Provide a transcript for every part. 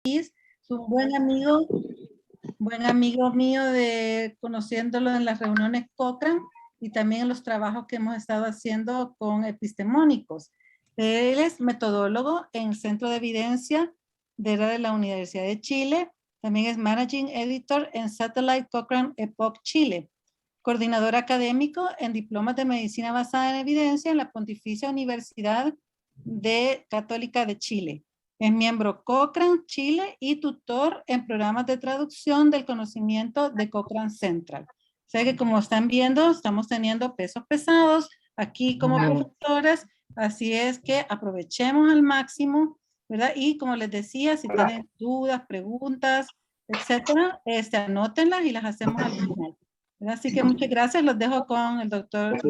Es un buen amigo mío de conociéndolo en las reuniones Cochrane y también en los trabajos que hemos estado haciendo con epistemónicos. Él es metodólogo en Centro de Evidencia de la Universidad de Chile. También es Managing Editor en Satellite Cochrane Epoch Chile. Coordinador académico en diplomas de medicina basada en evidencia en la Pontificia Universidad Católica de Chile. Es miembro Cochrane Chile y tutor en programas de traducción del conocimiento de Cochrane Central. O sea que como están viendo, estamos teniendo pesos pesados aquí como profesoras, así es que aprovechemos al máximo, ¿verdad? Y como les decía, si tienen dudas, preguntas, etcétera, anótenlas y las hacemos al final. Así que muchas gracias, los dejo con el doctor.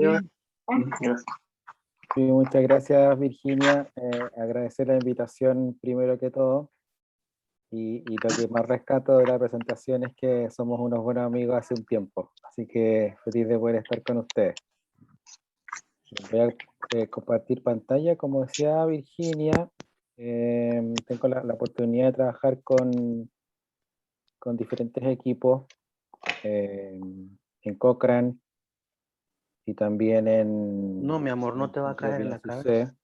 Sí, muchas gracias, Virginia. Agradecer la invitación primero que todo. Y lo que más rescato de la presentación es que somos unos buenos amigos hace un tiempo. Así que feliz de poder estar con ustedes. Voy a compartir pantalla. Como decía Virginia, tengo la oportunidad de trabajar con diferentes equipos en Cochrane y también en... No, mi amor, no te va a caer en la cabeza.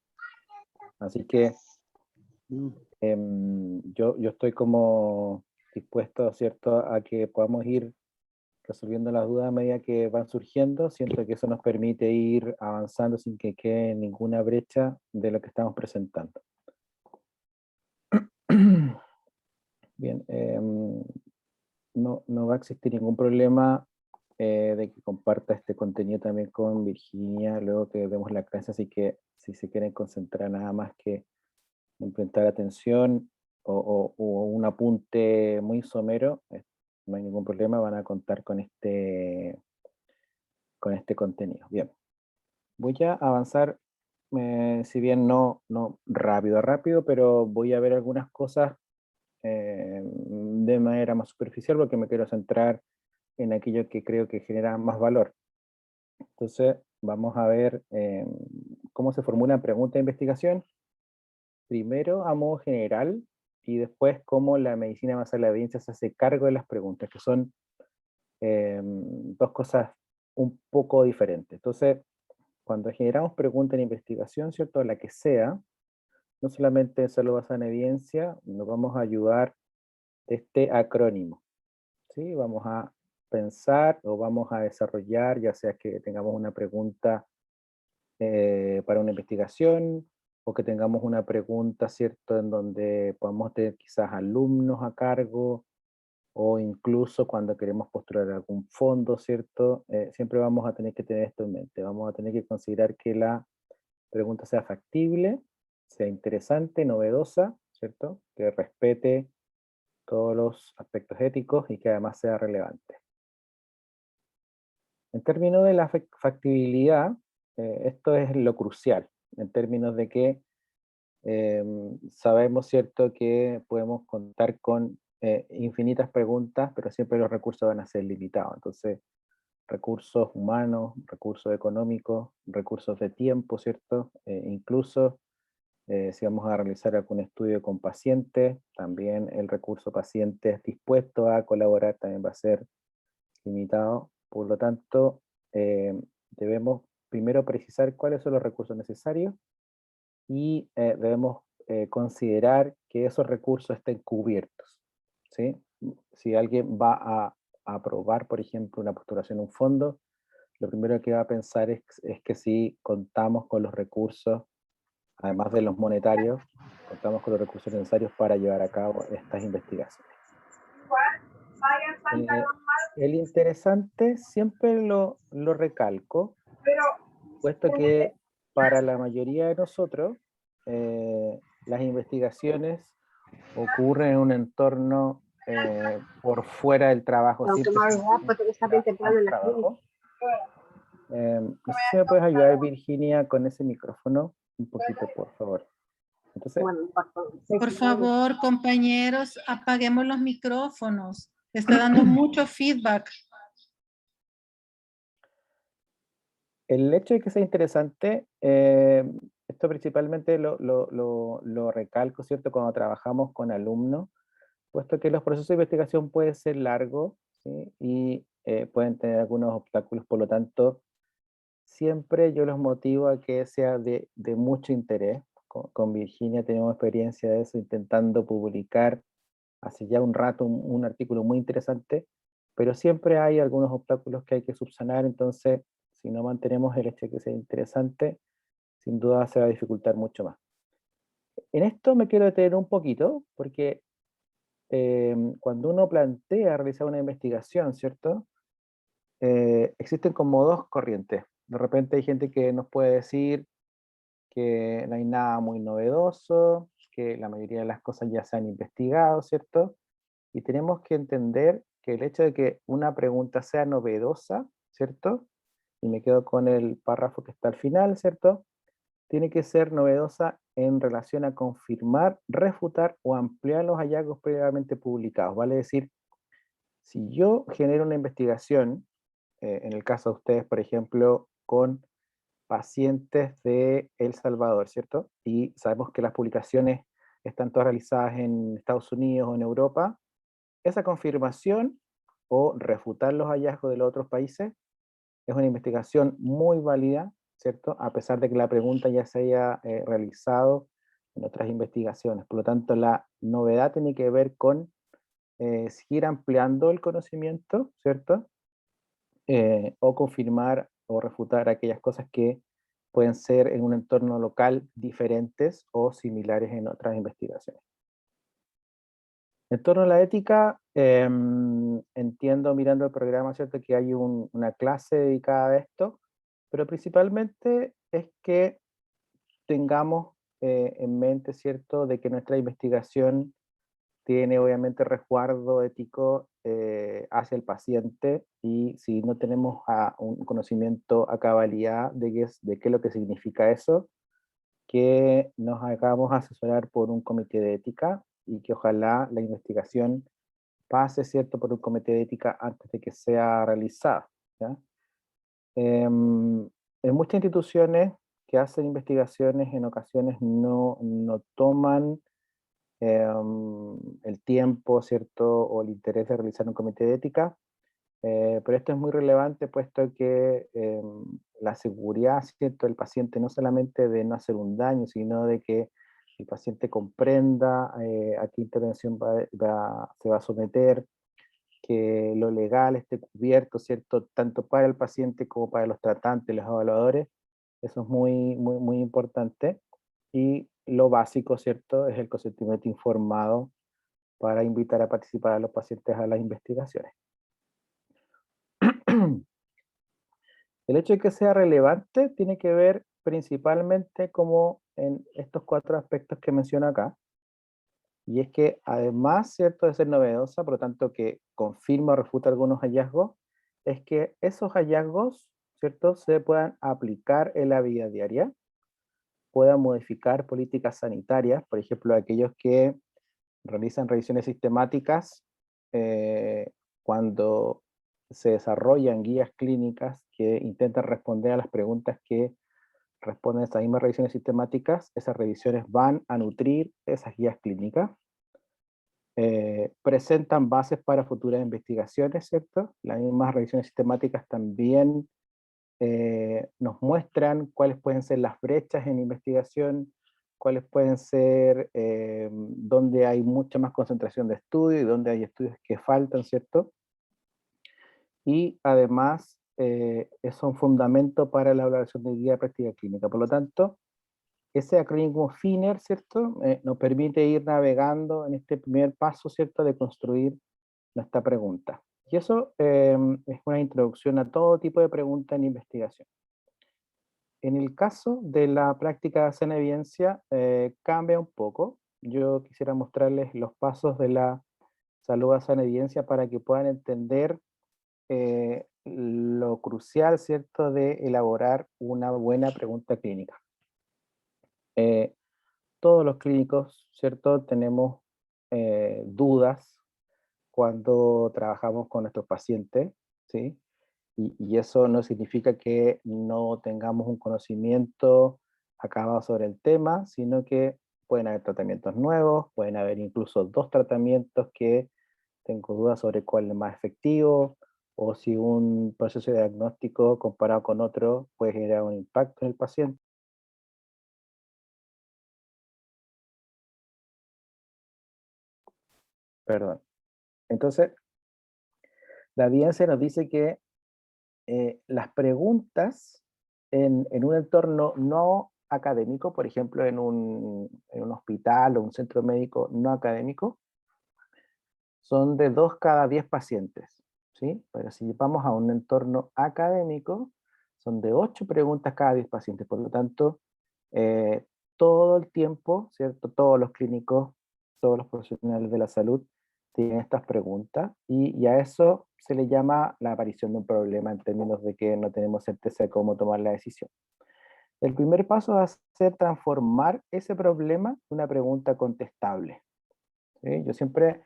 Así que yo estoy como dispuesto, ¿cierto?, a que podamos ir resolviendo las dudas a medida que van surgiendo. Siento que eso nos permite ir avanzando sin que quede ninguna brecha de lo que estamos presentando. Bien, no va a existir ningún problema de que comparta este contenido también con Virginia luego que demos la clase, así que si se quieren concentrar nada más que en prestar atención o un apunte muy somero, no hay ningún problema, van a contar con este contenido. Bien, voy a avanzar, si bien no rápido, pero voy a ver algunas cosas de manera más superficial porque me quiero centrar en aquello que creo que genera más valor. Entonces, vamos a ver cómo se formula pregunta de investigación. Primero a modo general y después cómo la medicina basada en la evidencia se hace cargo de las preguntas, que son dos cosas un poco diferentes. Entonces, cuando generamos preguntas en investigación, ¿cierto? La que sea, no solamente solo basada en evidencia, nos vamos a ayudar de este acrónimo, ¿sí? Vamos a pensar o vamos a desarrollar, ya sea que tengamos una pregunta para una investigación, o que tengamos una pregunta, ¿cierto?, en donde podamos tener quizás alumnos a cargo, o incluso cuando queremos postular algún fondo, ¿cierto? Siempre vamos a tener que tener esto en mente. Vamos a tener que considerar que la pregunta sea factible, sea interesante, novedosa, ¿cierto? Que respete todos los aspectos éticos y que además sea relevante. En términos de la factibilidad, esto es lo crucial, en términos de que sabemos, ¿cierto?, que podemos contar con infinitas preguntas, pero siempre los recursos van a ser limitados. Entonces, recursos humanos, recursos económicos, recursos de tiempo, ¿cierto? Incluso si vamos a realizar algún estudio con pacientes, también el recurso pacientes dispuesto a colaborar también va a ser limitado. Por lo tanto, debemos primero precisar cuáles son los recursos necesarios y debemos considerar que esos recursos estén cubiertos, ¿sí? Si alguien va a aprobar, por ejemplo, una postulación a un fondo, lo primero que va a pensar es que si contamos con los recursos, además de los monetarios, contamos con los recursos necesarios para llevar a cabo estas investigaciones. El interesante siempre lo recalco, puesto que para la mayoría de nosotros las investigaciones ocurren en un entorno por fuera del trabajo. No sé si me puedes ayudar, Virginia, con ese micrófono un poquito, por favor. Entonces, por favor, compañeros, apaguemos los micrófonos. Está dando mucho feedback. El hecho de que sea interesante, esto principalmente lo recalco, ¿cierto?, cuando trabajamos con alumnos, puesto que los procesos de investigación pueden ser largos, ¿sí? Y pueden tener algunos obstáculos, por lo tanto, siempre yo los motivo a que sea de mucho interés. Con Virginia tenemos experiencia de eso, intentando publicar hace ya un rato un artículo muy interesante, pero siempre hay algunos obstáculos que hay que subsanar, entonces si no mantenemos el hecho de que sea interesante, sin duda se va a dificultar mucho más. En esto me quiero detener un poquito, porque cuando uno plantea realizar una investigación, ¿cierto? Existen como dos corrientes. De repente hay gente que nos puede decir que no hay nada muy novedoso, que la mayoría de las cosas ya se han investigado, ¿cierto? Y tenemos que entender que el hecho de que una pregunta sea novedosa, ¿cierto? Y me quedo con el párrafo que está al final, ¿cierto? Tiene que ser novedosa en relación a confirmar, refutar o ampliar los hallazgos previamente publicados. Vale decir, si yo genero una investigación, en el caso de ustedes, por ejemplo, con pacientes de El Salvador, ¿cierto? Y sabemos que las publicaciones están todas realizadas en Estados Unidos o en Europa, esa confirmación o refutar los hallazgos de los otros países es una investigación muy válida, ¿cierto? A pesar de que la pregunta ya se haya realizado en otras investigaciones. Por lo tanto, la novedad tiene que ver con seguir ampliando el conocimiento, ¿cierto? O confirmar o refutar aquellas cosas que pueden ser en un entorno local diferentes o similares en otras investigaciones. En torno a la ética, entiendo mirando el programa, ¿cierto?, que hay una clase dedicada a esto, pero principalmente es que tengamos en mente, ¿cierto?, de que nuestra investigación tiene obviamente resguardo ético hacia el paciente, y si no tenemos un conocimiento a cabalidad de qué es lo que significa eso, que nos hagamos asesorar por un comité de ética y que ojalá la investigación pase, ¿cierto?, por un comité de ética antes de que sea realizada, ¿ya? En muchas instituciones que hacen investigaciones en ocasiones no toman el tiempo, ¿cierto?, o el interés de realizar un comité de ética, pero esto es muy relevante puesto que la seguridad, ¿cierto?, del paciente, no solamente de no hacer un daño, sino de que el paciente comprenda a qué intervención se va a someter, que lo legal esté cubierto, ¿cierto?, tanto para el paciente como para los tratantes, los evaluadores. Eso es muy importante. Y lo básico, ¿cierto?, es el consentimiento informado para invitar a participar a los pacientes a las investigaciones. El hecho de que sea relevante tiene que ver principalmente como en estos 4 aspectos que menciono acá, y es que además, ¿cierto?, de ser novedosa, por lo tanto que confirma o refuta algunos hallazgos, es que esos hallazgos, ¿cierto?, se puedan aplicar en la vida diaria, puedan modificar políticas sanitarias, por ejemplo, aquellos que realizan revisiones sistemáticas, cuando se desarrollan guías clínicas que intentan responder a las preguntas que responden a esas mismas revisiones sistemáticas, esas revisiones van a nutrir esas guías clínicas. Presentan bases para futuras investigaciones, ¿cierto? Las mismas revisiones sistemáticas también nos muestran cuáles pueden ser las brechas en investigación, cuáles pueden ser donde hay mucha más concentración de estudios y donde hay estudios que faltan, ¿cierto? Y además es un fundamento para la elaboración de guía de práctica clínica. Por lo tanto, ese acrónimo FINER, ¿cierto?, nos permite ir navegando en este primer paso, ¿cierto?, de construir nuestra pregunta. Y eso es una introducción a todo tipo de preguntas en investigación. En el caso de la práctica de sana evidencia, cambia un poco. Yo quisiera mostrarles los pasos de la salud a sana evidencia para que puedan entender lo crucial, ¿cierto?, de elaborar una buena pregunta clínica. Todos los clínicos, ¿cierto?, tenemos dudas cuando trabajamos con nuestros pacientes, ¿sí? Y eso no significa que no tengamos un conocimiento acabado sobre el tema, sino que pueden haber tratamientos nuevos, pueden haber incluso 2 tratamientos que tengo dudas sobre cuál es más efectivo, o si un proceso de diagnóstico comparado con otro puede generar un impacto en el paciente. Perdón. Entonces, la evidencia nos dice que las preguntas en un entorno no académico, por ejemplo, en un hospital o un centro médico no académico, son de 2 cada 10 pacientes, ¿sí? Pero si vamos a un entorno académico, son de 8 preguntas cada 10 pacientes. Por lo tanto, todo el tiempo, ¿cierto? Todos los clínicos, todos los profesionales de la salud tienen estas preguntas y a eso se le llama la aparición de un problema en términos de que no tenemos certeza de cómo tomar la decisión. El primer paso va a ser transformar ese problema en una pregunta contestable, ¿sí? Yo siempre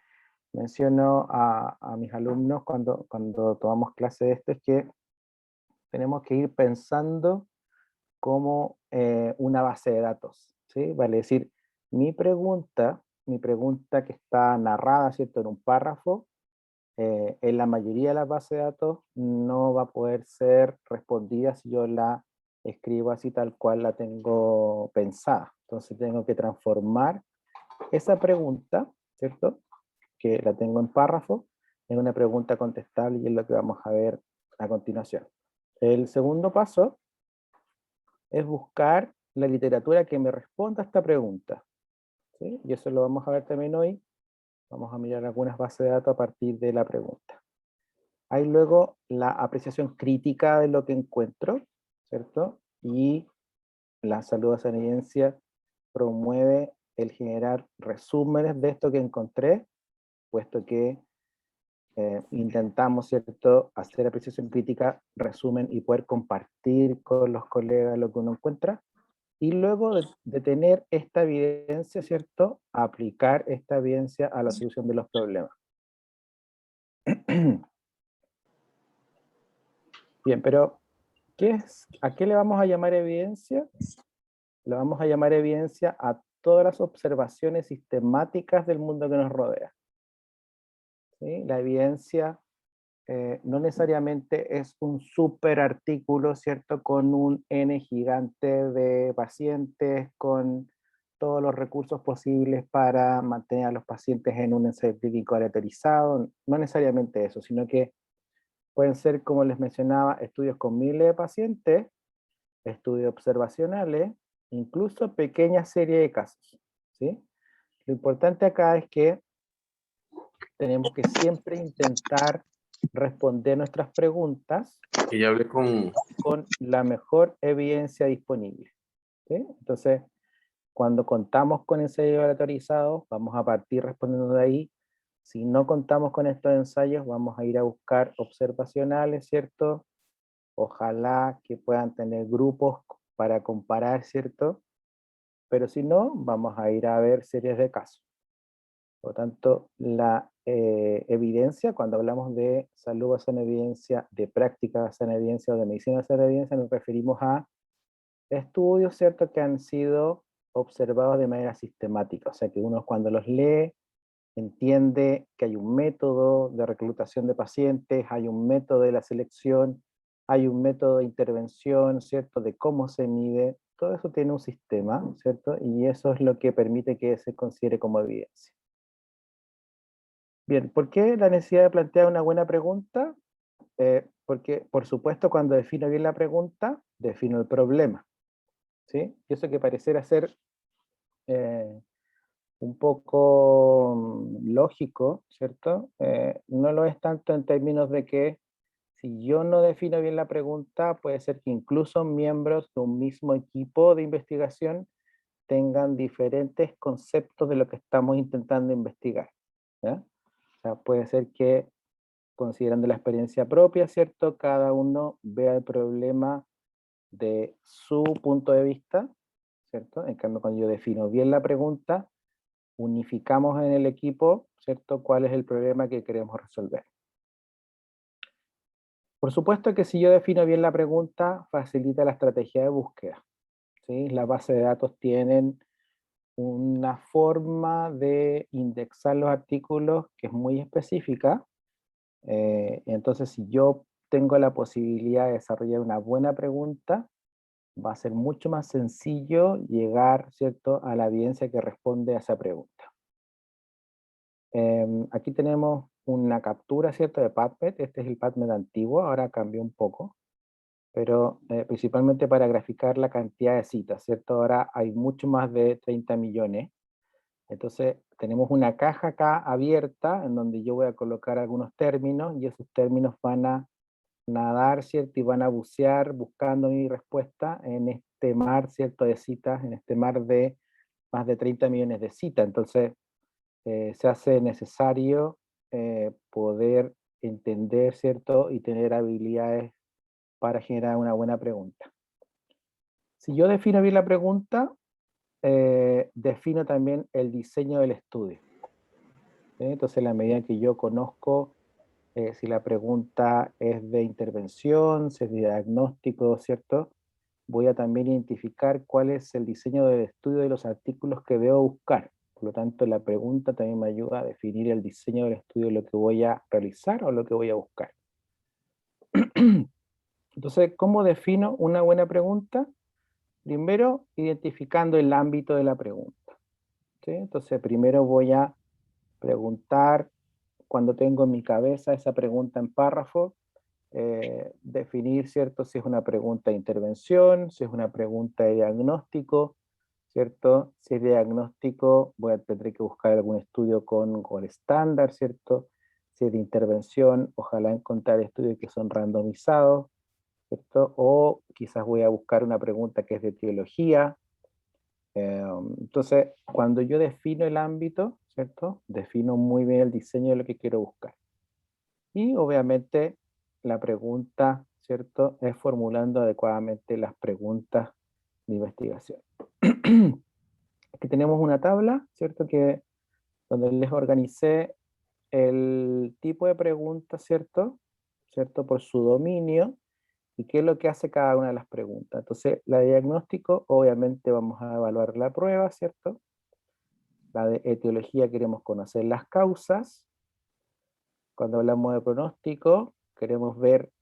menciono a mis alumnos cuando tomamos clase de esto, es que tenemos que ir pensando como una base de datos, ¿sí? Vale decir, mi pregunta que está narrada, ¿cierto?, en un párrafo, en la mayoría de las bases de datos no va a poder ser respondida si yo la escribo así tal cual la tengo pensada. Entonces tengo que transformar esa pregunta, ¿cierto?, que la tengo en párrafo, en una pregunta contestable y es lo que vamos a ver a continuación. El segundo paso es buscar la literatura que me responda a esta pregunta, ¿sí? Y eso lo vamos a ver también hoy. Vamos a mirar algunas bases de datos a partir de la pregunta. Hay luego la apreciación crítica de lo que encuentro, ¿cierto? Y la salud basada en evidencia promueve el generar resúmenes de esto que encontré, puesto que intentamos, ¿cierto?, hacer apreciación crítica, resumen y poder compartir con los colegas lo que uno encuentra. Y luego de tener esta evidencia, ¿cierto?, aplicar esta evidencia a la solución de los problemas. Bien, pero ¿a qué le vamos a llamar evidencia? Le vamos a llamar evidencia a todas las observaciones sistemáticas del mundo que nos rodea, ¿sí? La evidencia no necesariamente es un super artículo, ¿cierto?, con un N gigante de pacientes, con todos los recursos posibles para mantener a los pacientes en un ensayo clínico aleatorizado, no necesariamente eso, sino que pueden ser, como les mencionaba, estudios con miles de pacientes, estudios observacionales, incluso pequeñas series de casos, ¿sí? Lo importante acá es que tenemos que siempre intentar responder nuestras preguntas Que ya hablé con la mejor evidencia disponible, ¿sí? Entonces, cuando contamos con ensayos aleatorizados, vamos a partir respondiendo de ahí. Si no contamos con estos ensayos, vamos a ir a buscar observacionales, ¿cierto? Ojalá que puedan tener grupos para comparar, ¿cierto? Pero si no, vamos a ir a ver series de casos. Por lo tanto, la evidencia, cuando hablamos de salud basada en evidencia, de práctica basada en evidencia o de medicina basada en evidencia, nos referimos a estudios, ¿cierto?, que han sido observados de manera sistemática. O sea, que uno cuando los lee, entiende que hay un método de reclutación de pacientes, hay un método de la selección, hay un método de intervención, ¿cierto?, de cómo se mide. Todo eso tiene un sistema, ¿cierto? Y eso es lo que permite que se considere como evidencia. Bien, ¿por qué la necesidad de plantear una buena pregunta? Porque, por supuesto, cuando defino bien la pregunta, defino el problema, ¿sí? Y eso que pareciera ser un poco lógico, ¿cierto? No lo es tanto en términos de que si yo no defino bien la pregunta, puede ser que incluso miembros de un mismo equipo de investigación tengan diferentes conceptos de lo que estamos intentando investigar, ¿ya? O sea, puede ser que, considerando la experiencia propia, ¿cierto?, cada uno vea el problema de su punto de vista, ¿cierto? En cambio, cuando yo defino bien la pregunta, unificamos en el equipo, ¿cierto?, cuál es el problema que queremos resolver. Por supuesto que si yo defino bien la pregunta, facilita la estrategia de búsqueda, ¿sí? Las bases de datos tienen una forma de indexar los artículos que es muy específica. Entonces, si yo tengo la posibilidad de desarrollar una buena pregunta, va a ser mucho más sencillo llegar, ¿cierto?, a la evidencia que responde a esa pregunta. Aquí tenemos una captura, ¿cierto?, de PubMed. Este es el PubMed antiguo, ahora cambió un poco, pero principalmente para graficar la cantidad de citas, ¿cierto? Ahora hay mucho más de 30 millones. Entonces, tenemos una caja acá abierta en donde yo voy a colocar algunos términos y esos términos van a nadar, ¿cierto? Y van a bucear buscando mi respuesta en este mar, ¿cierto? De citas, en este mar de más de 30 millones de citas. Entonces, se hace necesario poder entender, ¿cierto? Y tener habilidades para generar una buena pregunta. Si yo defino bien la pregunta, defino también el diseño del estudio. ¿Sí? Entonces, en la medida que yo conozco si la pregunta es de intervención, si es de diagnóstico, ¿cierto? Voy a también identificar cuál es el diseño del estudio de los artículos que debo buscar. Por lo tanto, la pregunta también me ayuda a definir el diseño del estudio de lo que voy a realizar o lo que voy a buscar. Entonces, ¿cómo defino una buena pregunta? Primero, identificando el ámbito de la pregunta. ¿Sí? Entonces, primero voy a preguntar, cuando tengo en mi cabeza esa pregunta en párrafo, definir, ¿cierto?, si es una pregunta de intervención, si es una pregunta de diagnóstico, ¿cierto? Si es de diagnóstico, tendré que buscar algún estudio con gold estándar, ¿cierto? Si es de intervención, ojalá encontrar estudios que son randomizados, ¿cierto? O quizás voy a buscar una pregunta que es de etiología. Entonces, cuando yo defino el ámbito, ¿cierto? Defino muy bien el diseño de lo que quiero buscar. Y obviamente la pregunta, ¿cierto?, es formulando adecuadamente las preguntas de investigación. Aquí tenemos una tabla, ¿cierto?, donde les organicé el tipo de preguntas, ¿cierto?, por su dominio, y qué es lo que hace cada una de las preguntas. Entonces, la de diagnóstico, obviamente vamos a evaluar la prueba, ¿cierto? La de etiología queremos conocer las causas. Cuando hablamos de pronóstico, queremos ver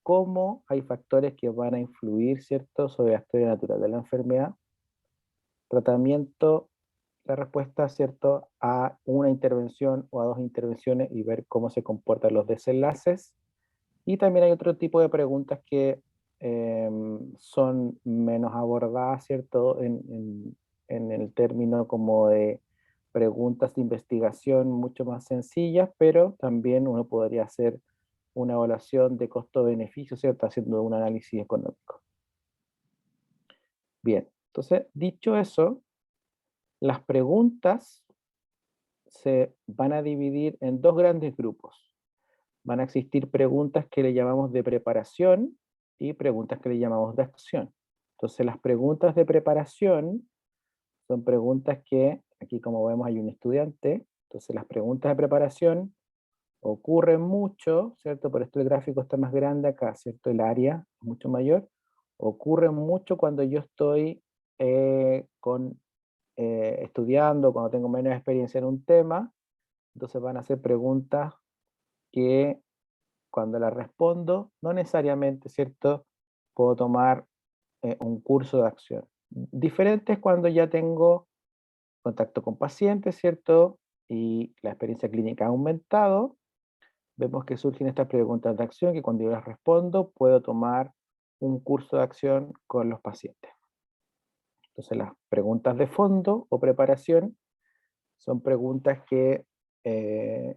cómo hay factores que van a influir, ¿cierto?, sobre la historia natural de la enfermedad. Tratamiento, la respuesta, ¿cierto?, a una intervención o a dos intervenciones y ver cómo se comportan los desenlaces. Y también hay otro tipo de preguntas que son menos abordadas, ¿cierto?, en el término como de preguntas de investigación mucho más sencillas, pero también uno podría hacer una evaluación de costo-beneficio, ¿cierto?, haciendo un análisis económico. Bien, entonces, dicho eso, las preguntas se van a dividir en dos grandes grupos. Van a existir preguntas que le llamamos de preparación y preguntas que le llamamos de acción. Entonces, las preguntas de preparación son preguntas que, aquí como vemos hay un estudiante, entonces las preguntas de preparación ocurren mucho, ¿cierto? Por esto el gráfico está más grande acá, ¿cierto? El área es mucho mayor. Ocurren mucho cuando yo estoy estudiando, cuando tengo menos experiencia en un tema, entonces van a ser preguntas que cuando las respondo, no necesariamente, ¿cierto?, puedo tomar un curso de acción. Diferente es cuando ya tengo contacto con pacientes, ¿cierto? Y la experiencia clínica ha aumentado. Vemos que surgen estas preguntas de acción que cuando yo las respondo, puedo tomar un curso de acción con los pacientes. Entonces, las preguntas de fondo o preparación son preguntas que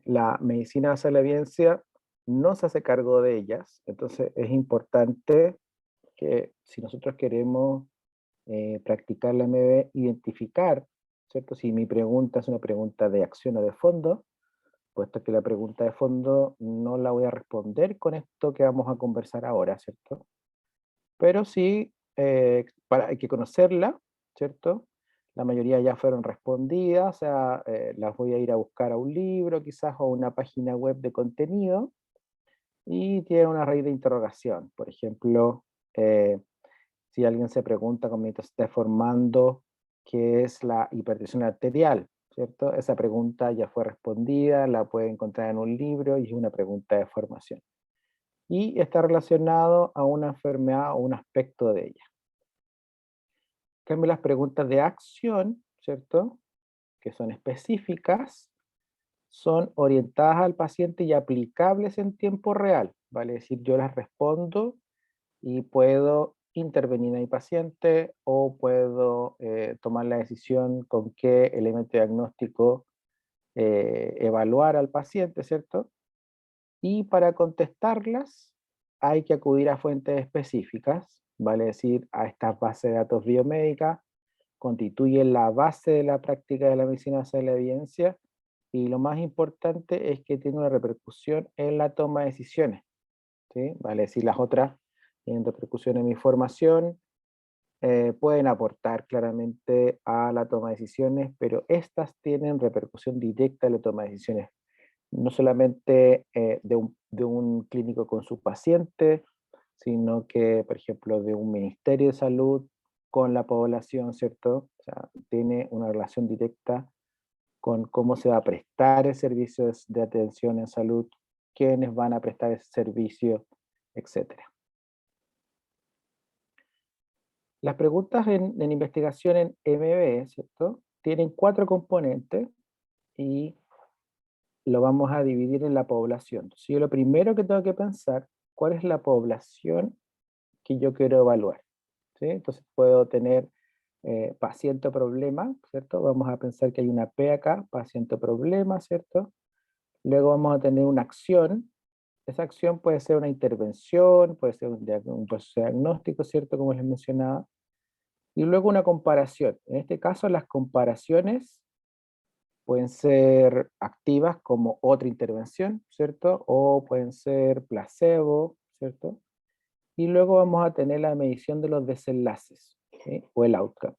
la medicina basada en la evidencia no se hace cargo de ellas. Entonces, es importante que si nosotros queremos practicar la MB, identificar, ¿cierto? Si mi pregunta es una pregunta de acción o de fondo, puesto que la pregunta de fondo no la voy a responder con esto que vamos a conversar ahora, ¿cierto? Pero sí, hay que conocerla, ¿cierto? La mayoría ya fueron respondidas, o sea, las voy a ir a buscar a un libro quizás o a una página web de contenido, y tiene una raíz de interrogación. Por ejemplo, si alguien se pregunta mientras está formando que es la hipertensión arterial, ¿cierto? Esa pregunta ya fue respondida, la puede encontrar en un libro y es una pregunta de formación. Y está relacionado a una enfermedad o un aspecto de ella. En cambio, las preguntas de acción, ¿cierto?, que son específicas, son orientadas al paciente y aplicables en tiempo real. Vale decir, yo las respondo y puedo intervenir en el paciente o puedo tomar la decisión con qué elemento diagnóstico evaluar al paciente, ¿cierto? Y para contestarlas hay que acudir a fuentes específicas, vale decir, a estas bases de datos biomédicas, constituyen la base de la práctica de la medicina basada en la evidencia, y lo más importante es que tiene una repercusión en la toma de decisiones, ¿sí? Vale decir, las otras tienen repercusión en mi formación, pueden aportar claramente a la toma de decisiones, pero estas tienen repercusión directa en la toma de decisiones, no solamente de un clínico con su paciente, sino que, por ejemplo, de un ministerio de salud con la población, ¿cierto? O sea, tiene una relación directa con cómo se va a prestar el servicio de atención en salud, quiénes van a prestar ese servicio, etc. Las preguntas en investigación en MB, ¿cierto?, tienen 4 componentes y lo vamos a dividir en la población. Entonces, yo lo primero que tengo que pensar, ¿cuál es la población que yo quiero evaluar? ¿Sí? Entonces puedo tener paciente o problema, ¿cierto? Vamos a pensar que hay una P acá, paciente o problema, ¿cierto? Luego vamos a tener una acción. Esa acción puede ser una intervención, puede ser un proceso diagnóstico, ¿cierto? Como les mencionaba. Y luego una comparación. En este caso, las comparaciones pueden ser activas como otra intervención, ¿cierto? O pueden ser placebo, ¿cierto? Y luego vamos a tener la medición de los desenlaces, ¿sí?, o el outcome.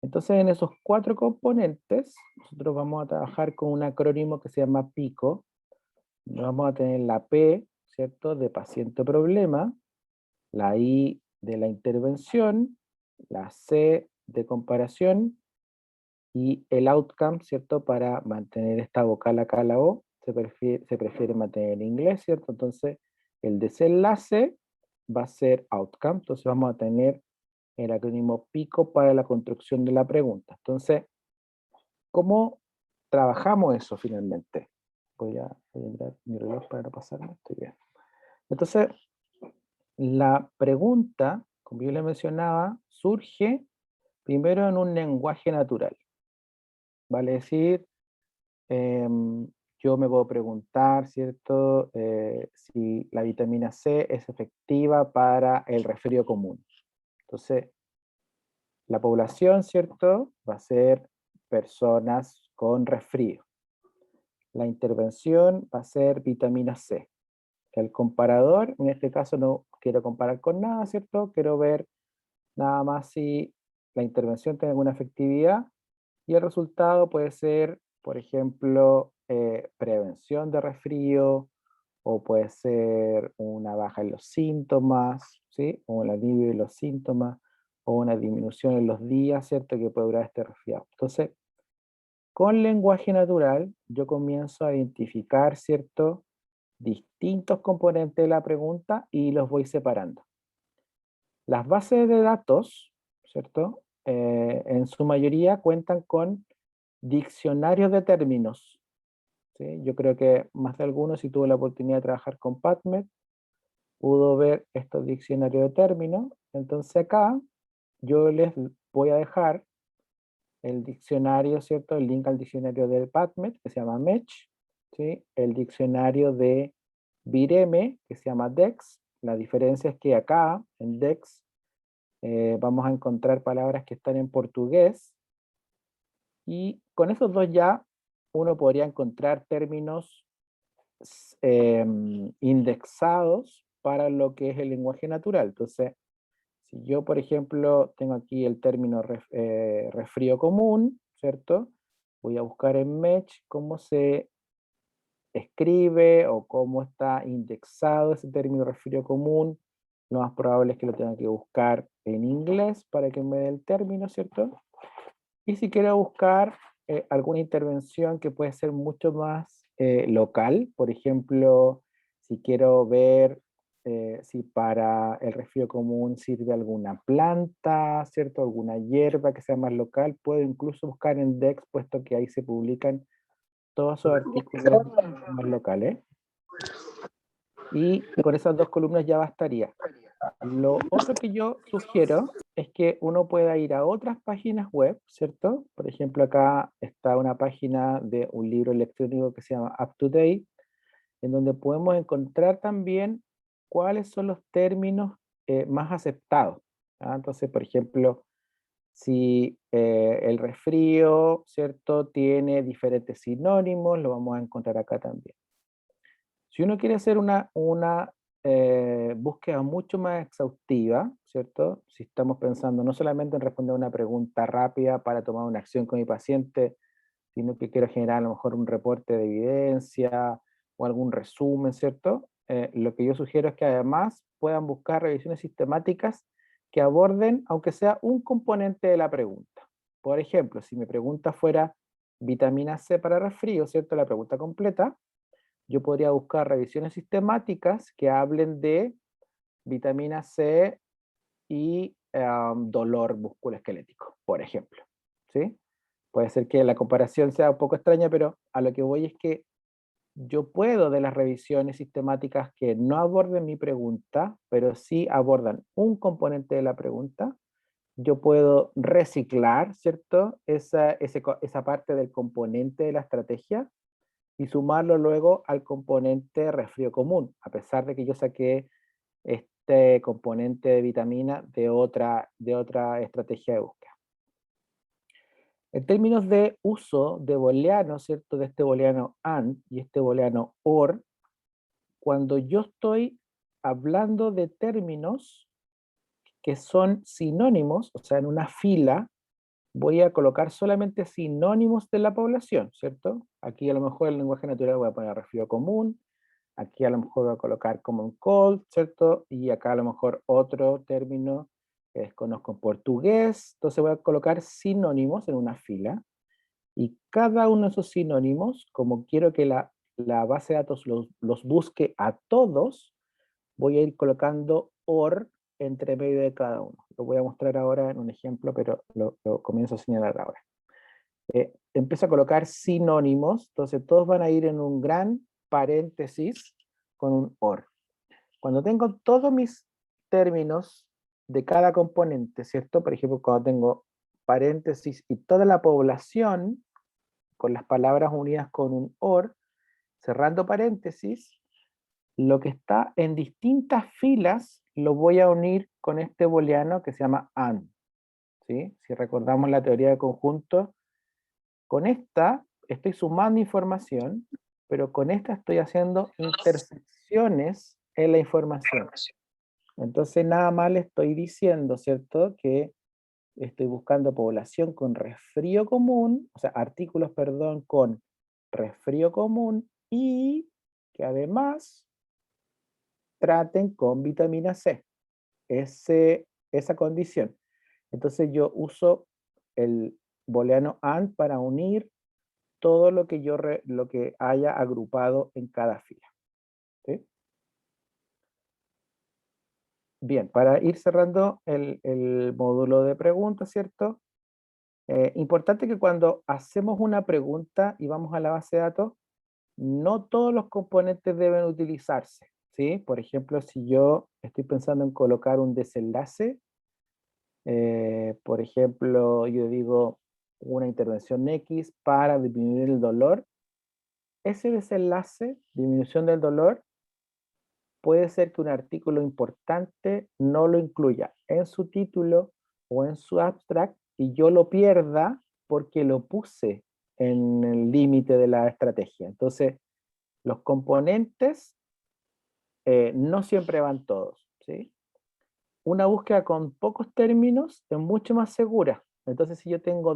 Entonces, en esos 4 componentes, nosotros vamos a trabajar con un acrónimo que se llama PICO. Vamos a tener la P, ¿cierto?, de paciente problema, la I de la intervención, la C de comparación, y el outcome, ¿cierto? Para mantener esta vocal acá, la O, se prefiere mantener en inglés, ¿cierto? Entonces, el desenlace va a ser outcome, entonces vamos a tener el acrónimo PICO para la construcción de la pregunta. Entonces, ¿cómo trabajamos eso finalmente? Voy a mirar mi reloj para no pasarme, estoy bien. Entonces, la pregunta, como yo le mencionaba, surge primero en un lenguaje natural. Vale decir, yo me puedo preguntar, ¿cierto?, si la vitamina C es efectiva para el resfrío común. Entonces, la población, ¿cierto?, va a ser personas con resfrío. La intervención va a ser vitamina C. El comparador, en este caso no quiero comparar con nada, ¿cierto? Quiero ver nada más si la intervención tiene alguna efectividad, y el resultado puede ser, por ejemplo, prevención de resfrío, o puede ser una baja en los síntomas, ¿sí?, o un alivio de los síntomas, o una disminución en los días, ¿cierto?, que puede durar este resfriado. Entonces, con lenguaje natural, yo comienzo a identificar, ¿cierto?, distintos componentes de la pregunta y los voy separando. Las bases de datos, ¿cierto?, en su mayoría cuentan con diccionarios de términos, ¿sí? Yo creo que más de algunos, si tuvo la oportunidad de trabajar con PubMed, pudo ver estos diccionarios de términos. Entonces acá yo les voy a dejar el diccionario, ¿cierto?, el link al diccionario del PubMed, que se llama Mech, ¿sí?, el diccionario de Vireme, que se llama Dex. La diferencia es que acá, en Dex, vamos a encontrar palabras que están en portugués, y con esos dos ya uno podría encontrar términos indexados para lo que es el lenguaje natural. Entonces, si yo, por ejemplo, tengo aquí el término resfrío común, ¿cierto? Voy a buscar en Mech cómo se escribe o cómo está indexado ese término resfrío común. Lo más probable es que lo tenga que buscar en inglés para que me dé el término, ¿cierto? Y si quiero buscar alguna intervención que puede ser mucho más local, por ejemplo, si quiero ver si para el resfrío común sirve alguna planta, ¿cierto? Alguna hierba que sea más local, puedo incluso buscar en Dex, puesto que ahí se publican todos esos artículos más locales. Y con esas dos columnas ya bastaría. Lo otro que yo sugiero es que uno pueda ir a otras páginas web, ¿cierto? Por ejemplo, acá está una página de un libro electrónico que se llama UpToDate, en donde podemos encontrar también cuáles son los términos más aceptados. ¿Ah? Entonces, por ejemplo, si el resfrío, ¿cierto? Tiene diferentes sinónimos, lo vamos a encontrar acá también. Si uno quiere hacer una búsqueda mucho más exhaustiva, ¿cierto? Si estamos pensando no solamente en responder una pregunta rápida para tomar una acción con mi paciente, sino que quiero generar a lo mejor un reporte de evidencia o algún resumen, ¿cierto? Lo que yo sugiero es que además puedan buscar revisiones sistemáticas que aborden, aunque sea un componente de la pregunta. Por ejemplo, si mi pregunta fuera vitamina C para resfrío, ¿cierto? La pregunta completa, yo podría buscar revisiones sistemáticas que hablen de vitamina C y dolor musculoesquelético, por ejemplo. ¿Sí? Puede ser que la comparación sea un poco extraña, pero a lo que voy es que yo puedo de las revisiones sistemáticas que no aborden mi pregunta, pero sí abordan un componente de la pregunta, yo puedo reciclar, ¿cierto? Esa parte del componente de la estrategia y sumarlo luego al componente resfrío común, a pesar de que yo saqué este componente de vitamina de otra estrategia de búsqueda. En términos de uso de booleano, ¿cierto? De este booleano AND y este booleano OR, cuando yo estoy hablando de términos que son sinónimos, o sea, en una fila, voy a colocar solamente sinónimos de la población, ¿cierto? Aquí a lo mejor el lenguaje natural voy a poner resfrío común, aquí a lo mejor voy a colocar common cold, ¿cierto? Y acá a lo mejor otro término que desconozco en portugués, entonces voy a colocar sinónimos en una fila, y cada uno de esos sinónimos, como quiero que la base de datos los busque a todos, voy a ir colocando OR entre medio de cada uno. Lo voy a mostrar ahora en un ejemplo, pero lo comienzo a señalar ahora. Empiezo a colocar sinónimos, entonces todos van a ir en un gran paréntesis con un OR. Cuando tengo todos mis términos de cada componente, ¿cierto? Por ejemplo, cuando tengo paréntesis y toda la población, con las palabras unidas con un OR, cerrando paréntesis, lo que está en distintas filas lo voy a unir con este booleano que se llama AND. ¿Sí? Si recordamos la teoría de conjuntos, con esta estoy sumando información, pero con esta estoy haciendo intersecciones en la información. Entonces nada más le estoy diciendo, ¿cierto? Que estoy buscando población con resfrío común, o sea, artículos, perdón, con resfrío común y que además traten con vitamina C, esa condición. Entonces yo uso el booleano AND para unir todo lo que lo que haya agrupado en cada fila. ¿Sí? Bien, para ir cerrando el módulo de preguntas, ¿cierto? Importante que cuando hacemos una pregunta y vamos a la base de datos, no todos los componentes deben utilizarse, ¿sí? Por ejemplo, si yo estoy pensando en colocar un desenlace, por ejemplo, yo digo una intervención X para disminuir el dolor, ese desenlace, disminución del dolor, puede ser que un artículo importante no lo incluya en su título o en su abstract y yo lo pierda porque lo puse en el límite de la estrategia. Entonces, los componentes no siempre van todos, ¿sí? Una búsqueda con pocos términos es mucho más segura. Entonces, si yo tengo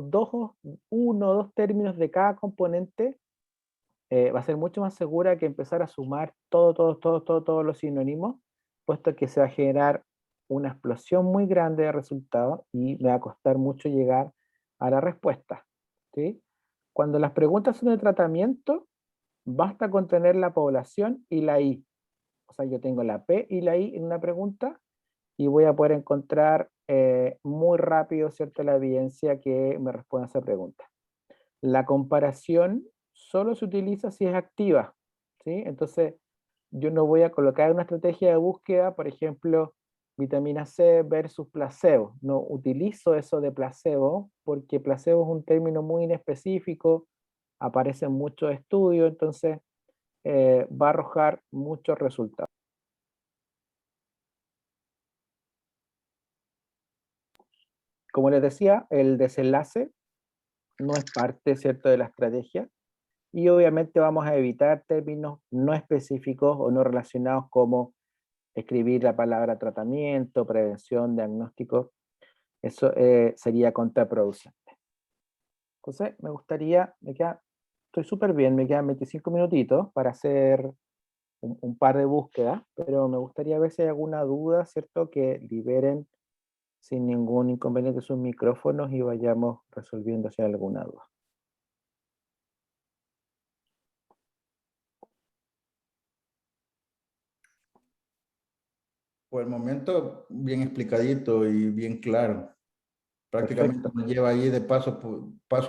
uno o dos términos de cada componente, va a ser mucho más segura que empezar a sumar todos los sinónimos, puesto que se va a generar una explosión muy grande de resultados y me va a costar mucho llegar a la respuesta, ¿sí? Cuando las preguntas son de tratamiento, basta con tener la población y la I. O sea, yo tengo la P y la I en una pregunta y voy a poder encontrar muy rápido, ¿cierto?, la evidencia que me responde a esa pregunta. La comparación solo se utiliza si es activa, ¿sí? Entonces, yo no voy a colocar una estrategia de búsqueda, por ejemplo, vitamina C versus placebo. No utilizo eso de placebo porque placebo es un término muy inespecífico, aparece en muchos estudios, entonces va a arrojar muchos resultados. Como les decía, el desenlace no es parte, ¿cierto?, de la estrategia y obviamente vamos a evitar términos no específicos o no relacionados como escribir la palabra tratamiento, prevención, diagnóstico. Eso sería contraproducente. Entonces, me gustaría, estoy súper bien, me quedan 25 minutitos para hacer un par de búsquedas, pero me gustaría ver si hay alguna duda, ¿cierto?, que liberen sin ningún inconveniente sus micrófonos y vayamos resolviendo si hay alguna duda. Por el momento, bien explicadito y bien claro. Prácticamente Perfecto. nos lleva ahí de paso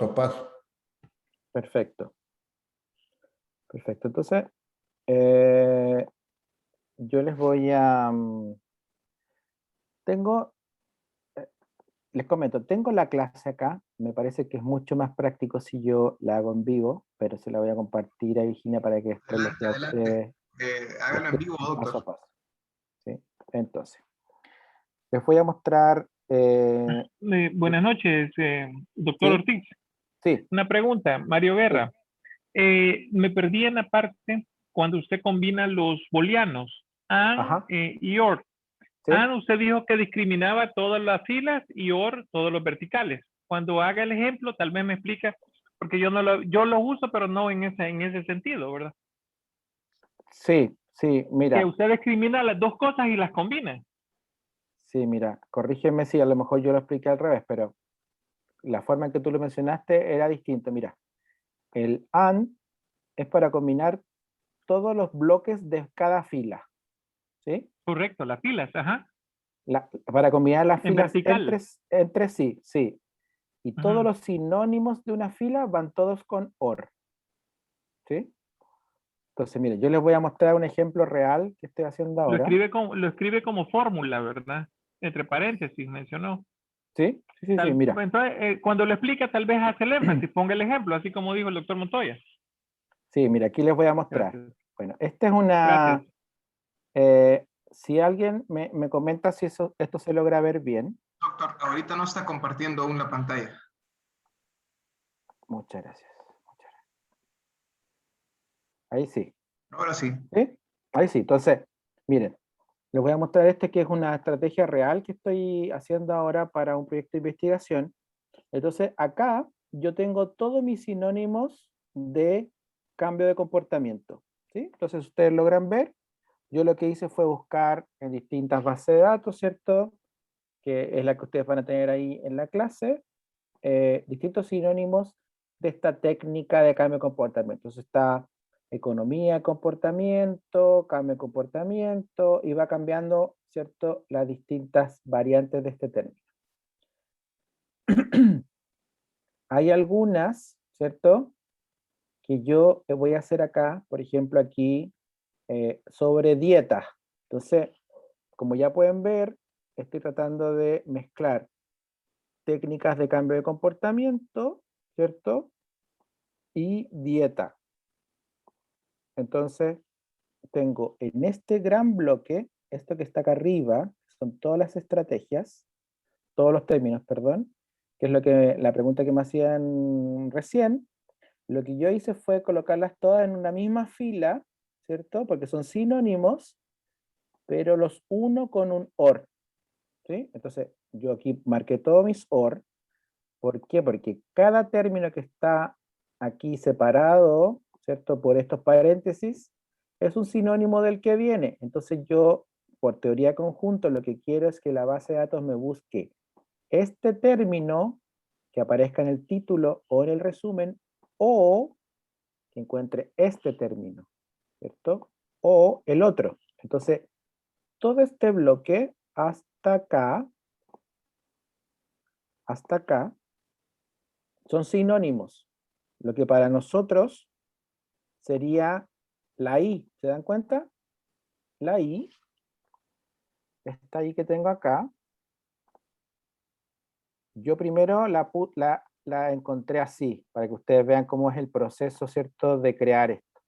a paso. Perfecto. Perfecto. Entonces, yo les voy a... les comento, tengo la clase acá, me parece que es mucho más práctico si yo la hago en vivo, pero se la voy a compartir a Virginia para que después les quede a ustedes Hágalo en vivo, paso a doctor. paso. ¿Sí? Entonces, les voy a mostrar... Buenas noches, doctor ¿sí? Ortiz. Sí. Una pregunta, Mario Guerra. Sí. Me perdí en la parte cuando usted combina los booleanos, AND y OR. ¿Sí? AND usted dijo que discriminaba todas las filas y OR todos los verticales. Cuando haga el ejemplo, tal vez me explica, porque yo lo uso, pero no en ese sentido, ¿verdad? Sí, sí, mira. Que usted discrimina las dos cosas y las combina. Sí, mira, corrígeme si a lo mejor yo lo expliqué al revés, pero la forma en que tú lo mencionaste era distinta. Mira, el AND es para combinar todos los bloques de cada fila, ¿sí? Correcto, las filas, ajá. Para combinar las En filas vertical. entre sí, sí. Y todos Ujú. los sinónimos de una fila van todos con OR, ¿sí? Entonces, mire, yo les voy a mostrar un ejemplo real que estoy haciendo ahora. Lo escribe como fórmula, ¿verdad? Entre paréntesis, mencionó. Sí, sí, sí, mira. Entonces, cuando lo explica, tal vez hace el énfasis, ponga el ejemplo, así como dijo el doctor Montoya. Sí, mira, aquí les voy a mostrar. Gracias. Bueno, esta es una... si alguien me comenta si esto se logra ver bien. Doctor, ahorita no está compartiendo aún la pantalla. Muchas gracias. Ahí sí. Ahora sí. ¿Sí? Ahí sí. Entonces, miren, les voy a mostrar que es una estrategia real que estoy haciendo ahora para un proyecto de investigación. Entonces, acá yo tengo todos mis sinónimos de cambio de comportamiento, ¿sí? Entonces, ustedes logran ver, yo lo que hice fue buscar en distintas bases de datos, ¿cierto?, que es la que ustedes van a tener ahí en la clase, distintos sinónimos de esta técnica de cambio de comportamiento. Entonces está economía, comportamiento, cambio de comportamiento, y va cambiando, ¿cierto?, las distintas variantes de este término. Hay algunas, ¿cierto?, que yo voy a hacer acá, por ejemplo aquí, sobre dieta. Entonces, como ya pueden ver, estoy tratando de mezclar técnicas de cambio de comportamiento, ¿cierto?, y dieta. Entonces, tengo en este gran bloque, esto que está acá arriba, son todas las estrategias, todos los términos, perdón, que es la pregunta que me hacían recién. Lo que yo hice fue colocarlas todas en una misma fila, ¿cierto? Porque son sinónimos, pero los uno con un OR, ¿sí? Entonces, yo aquí marqué todos mis OR. ¿Por qué? Porque cada término que está aquí separado, ¿cierto?, por estos paréntesis, es un sinónimo del que viene. Entonces yo, por teoría conjunto, lo que quiero es que la base de datos me busque este término, que aparezca en el título o en el resumen, o que encuentre este término, ¿cierto? O el otro. Entonces, todo este bloque hasta acá, son sinónimos. Lo que para nosotros sería la I. ¿Se dan cuenta? La I, esta I que tengo acá, yo primero la encontré así, para que ustedes vean cómo es el proceso, ¿cierto?, de crear esto.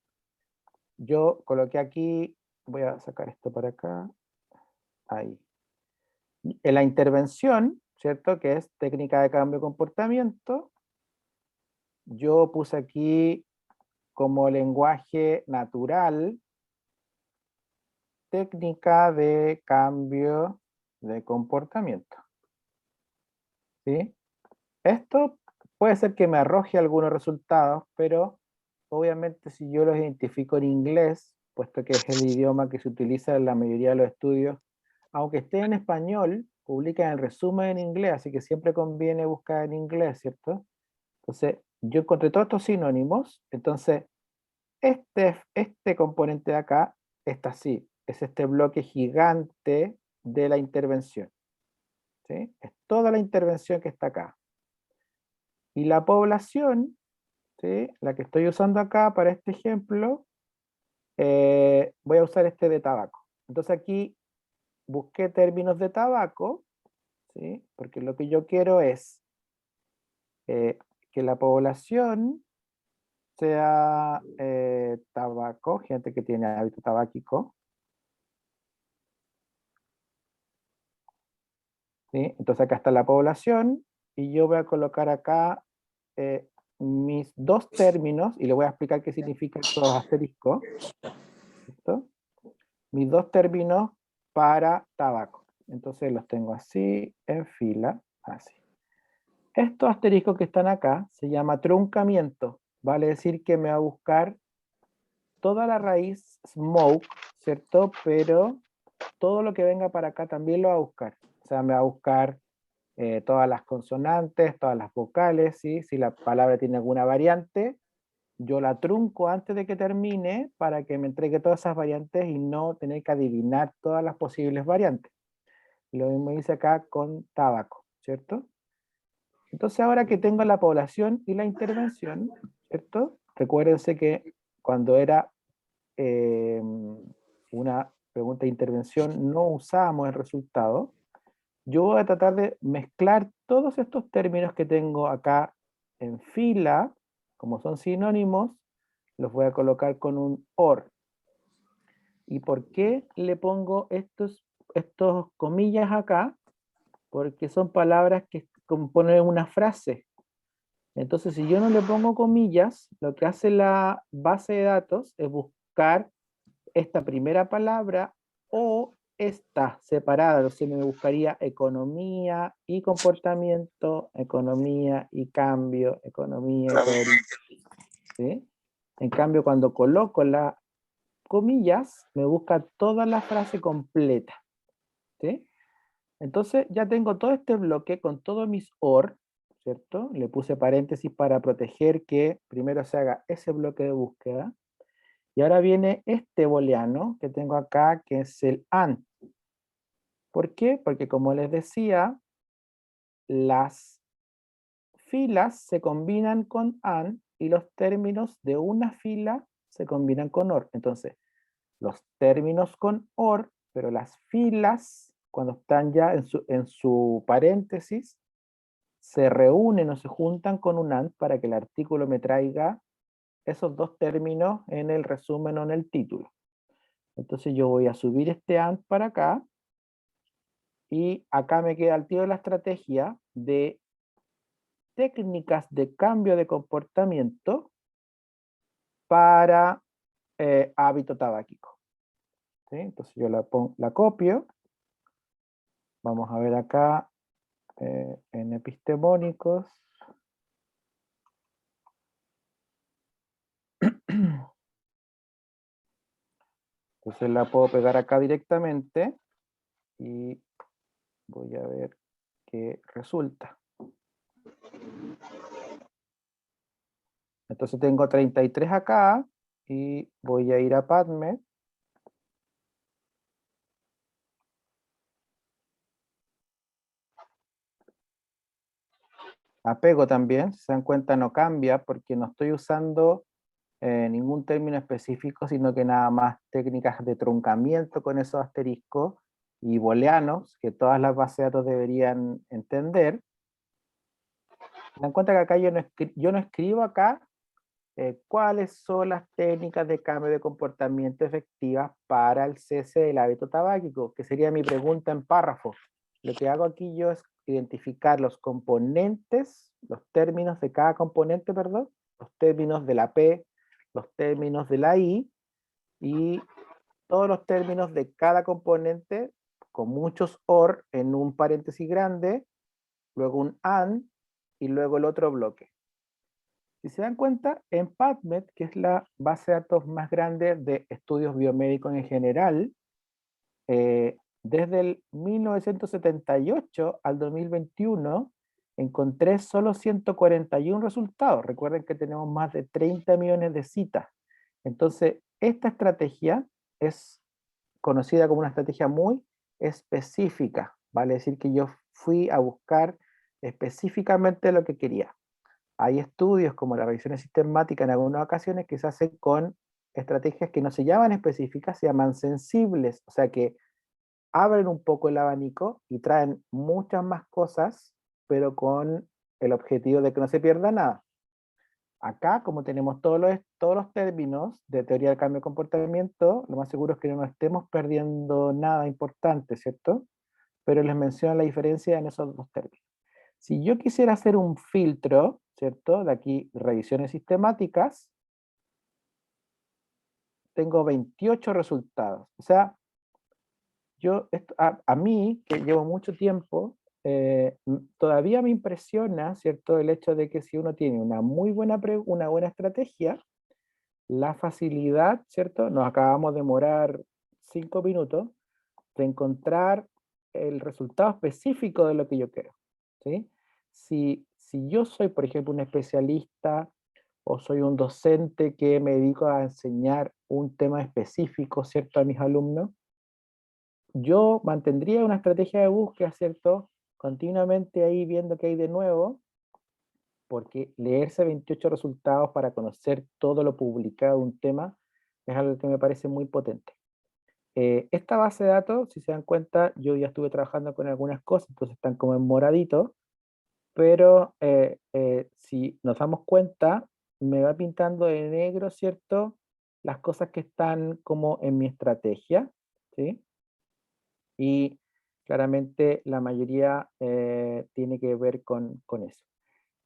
Yo coloqué aquí, voy a sacar esto para acá, ahí. En la intervención, ¿cierto?, que es técnica de cambio de comportamiento, yo puse aquí como lenguaje natural, técnica de cambio de comportamiento. ¿Sí? Esto puede ser que me arroje algunos resultados, pero obviamente si yo los identifico en inglés, puesto que es el idioma que se utiliza en la mayoría de los estudios, aunque esté en español, publican el resumen en inglés, así que siempre conviene buscar en inglés, ¿cierto? Entonces, yo encontré todos estos sinónimos, entonces, este componente de acá está así, es este bloque gigante de la intervención, ¿sí? Es toda la intervención que está acá. Y la población, ¿sí?, la que estoy usando acá para este ejemplo, voy a usar este de tabaco. Entonces aquí busqué términos de tabaco, ¿sí?, porque lo que yo quiero es que la población sea tabaco, gente que tiene hábito tabáquico. ¿Sí? Entonces acá está la población y yo voy a colocar acá mis dos términos y le voy a explicar qué significan estos asteriscos. ¿Listo? Mis dos términos para tabaco. Entonces los tengo así, en fila, así. Estos asteriscos que están acá se llama truncamiento. Vale decir que me va a buscar toda la raíz smoke, ¿cierto? Pero todo lo que venga para acá también lo va a buscar. O sea, me va a buscar todas las consonantes, todas las vocales, ¿sí? Si la palabra tiene alguna variante, yo la trunco antes de que termine para que me entregue todas esas variantes y no tener que adivinar todas las posibles variantes. Lo mismo hice acá con tabaco, ¿cierto? Entonces ahora que tengo la población y la intervención, ¿cierto? Recuérdense que cuando era una pregunta de intervención no usábamos el resultado. Yo voy a tratar de mezclar todos estos términos que tengo acá en fila, como son sinónimos, los voy a colocar con un OR. ¿Y por qué le pongo estos comillas acá? Porque son palabras que componen una frase. Entonces, si yo no le pongo comillas, lo que hace la base de datos es buscar esta primera palabra o esta separada. Entonces me buscaría economía y comportamiento, economía y cambio, economía y todo, ¿sí? En cambio, cuando coloco las comillas, me busca toda la frase completa, ¿sí? Entonces ya tengo todo este bloque con todos mis OR, ¿cierto? Le puse paréntesis para proteger que primero se haga ese bloque de búsqueda. Y ahora viene este booleano que tengo acá, que es el AND. ¿Por qué? Porque como les decía, las filas se combinan con AND y los términos de una fila se combinan con OR. Entonces, los términos con OR, pero las filas, cuando están ya en su paréntesis, se reúnen o se juntan con un AND para que el artículo me traiga esos dos términos en el resumen o en el título. Entonces yo voy a subir este AND para acá, y acá me queda el tiro de la estrategia de técnicas de cambio de comportamiento para hábito tabáquico. ¿Sí? Entonces yo la copio. Vamos a ver acá en epistemónicos. Entonces la puedo pegar acá directamente y voy a ver qué resulta. Entonces tengo 33 acá y voy a ir a PubMed. Apego también, si se dan cuenta no cambia porque no estoy usando ningún término específico, sino que nada más técnicas de truncamiento con esos asteriscos y booleanos que todas las bases de datos deberían entender. Se dan cuenta que acá yo no escribo acá cuáles son las técnicas de cambio de comportamiento efectivas para el cese del hábito tabáquico, que sería mi pregunta en párrafo. Lo que hago aquí yo es identificar los componentes, los términos de cada componente, perdón, los términos de la P, los términos de la I, y todos los términos de cada componente, con muchos OR en un paréntesis grande, luego un AND, y luego el otro bloque. Si se dan cuenta, en PubMed, que es la base de datos más grande de estudios biomédicos en general, desde el 1978 al 2021, encontré solo 141 resultados. Recuerden que tenemos más de 30 millones de citas. Entonces, esta estrategia es conocida como una estrategia muy específica. Vale decir que yo fui a buscar específicamente lo que quería. Hay estudios como las revisiones sistemáticas en algunas ocasiones que se hacen con estrategias que no se llaman específicas, se llaman sensibles, o sea que abren un poco el abanico y traen muchas más cosas, pero con el objetivo de que no se pierda nada. Acá, como tenemos todos los términos de teoría del cambio de comportamiento, lo más seguro es que no nos estemos perdiendo nada importante, ¿cierto? Pero les menciono la diferencia en esos dos términos. Si yo quisiera hacer un filtro, ¿cierto? De aquí, revisiones sistemáticas, tengo 28 resultados. O sea, a mí, que llevo mucho tiempo, todavía me impresiona, ¿cierto? El hecho de que si uno tiene una buena estrategia, la facilidad, ¿cierto? Nos acabamos de demorar 5 minutos de encontrar el resultado específico de lo que yo quiero, ¿sí? Si yo soy, por ejemplo, un especialista o soy un docente que me dedico a enseñar un tema específico, ¿cierto? A mis alumnos, yo mantendría una estrategia de búsqueda, ¿cierto? Continuamente ahí viendo qué hay de nuevo, porque leerse 28 resultados para conocer todo lo publicado de un tema es algo que me parece muy potente. Esta base de datos, si se dan cuenta, yo ya estuve trabajando con algunas cosas, entonces están como en moradito, pero si nos damos cuenta, me va pintando de negro, ¿cierto? Las cosas que están como en mi estrategia, ¿sí? Y claramente la mayoría tiene que ver con eso.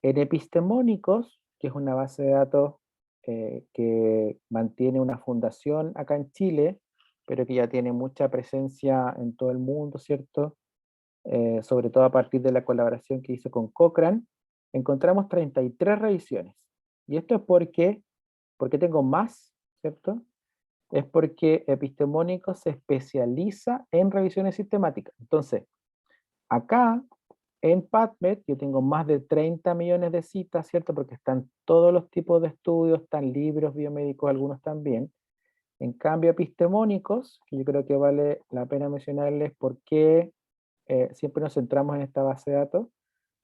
En Epistemónicos, que es una base de datos que mantiene una fundación acá en Chile, pero que ya tiene mucha presencia en todo el mundo, ¿cierto? Sobre todo a partir de la colaboración que hizo con Cochrane, encontramos 33 revisiones. Y esto es porque tengo más, ¿cierto? Es porque Epistemónicos se especializa en revisiones sistemáticas. Entonces, acá en PubMed yo tengo más de 30 millones de citas, ¿cierto? Porque están todos los tipos de estudios, están libros biomédicos, algunos también. En cambio, Epistemónicos, que yo creo que vale la pena mencionarles porque siempre nos centramos en esta base de datos,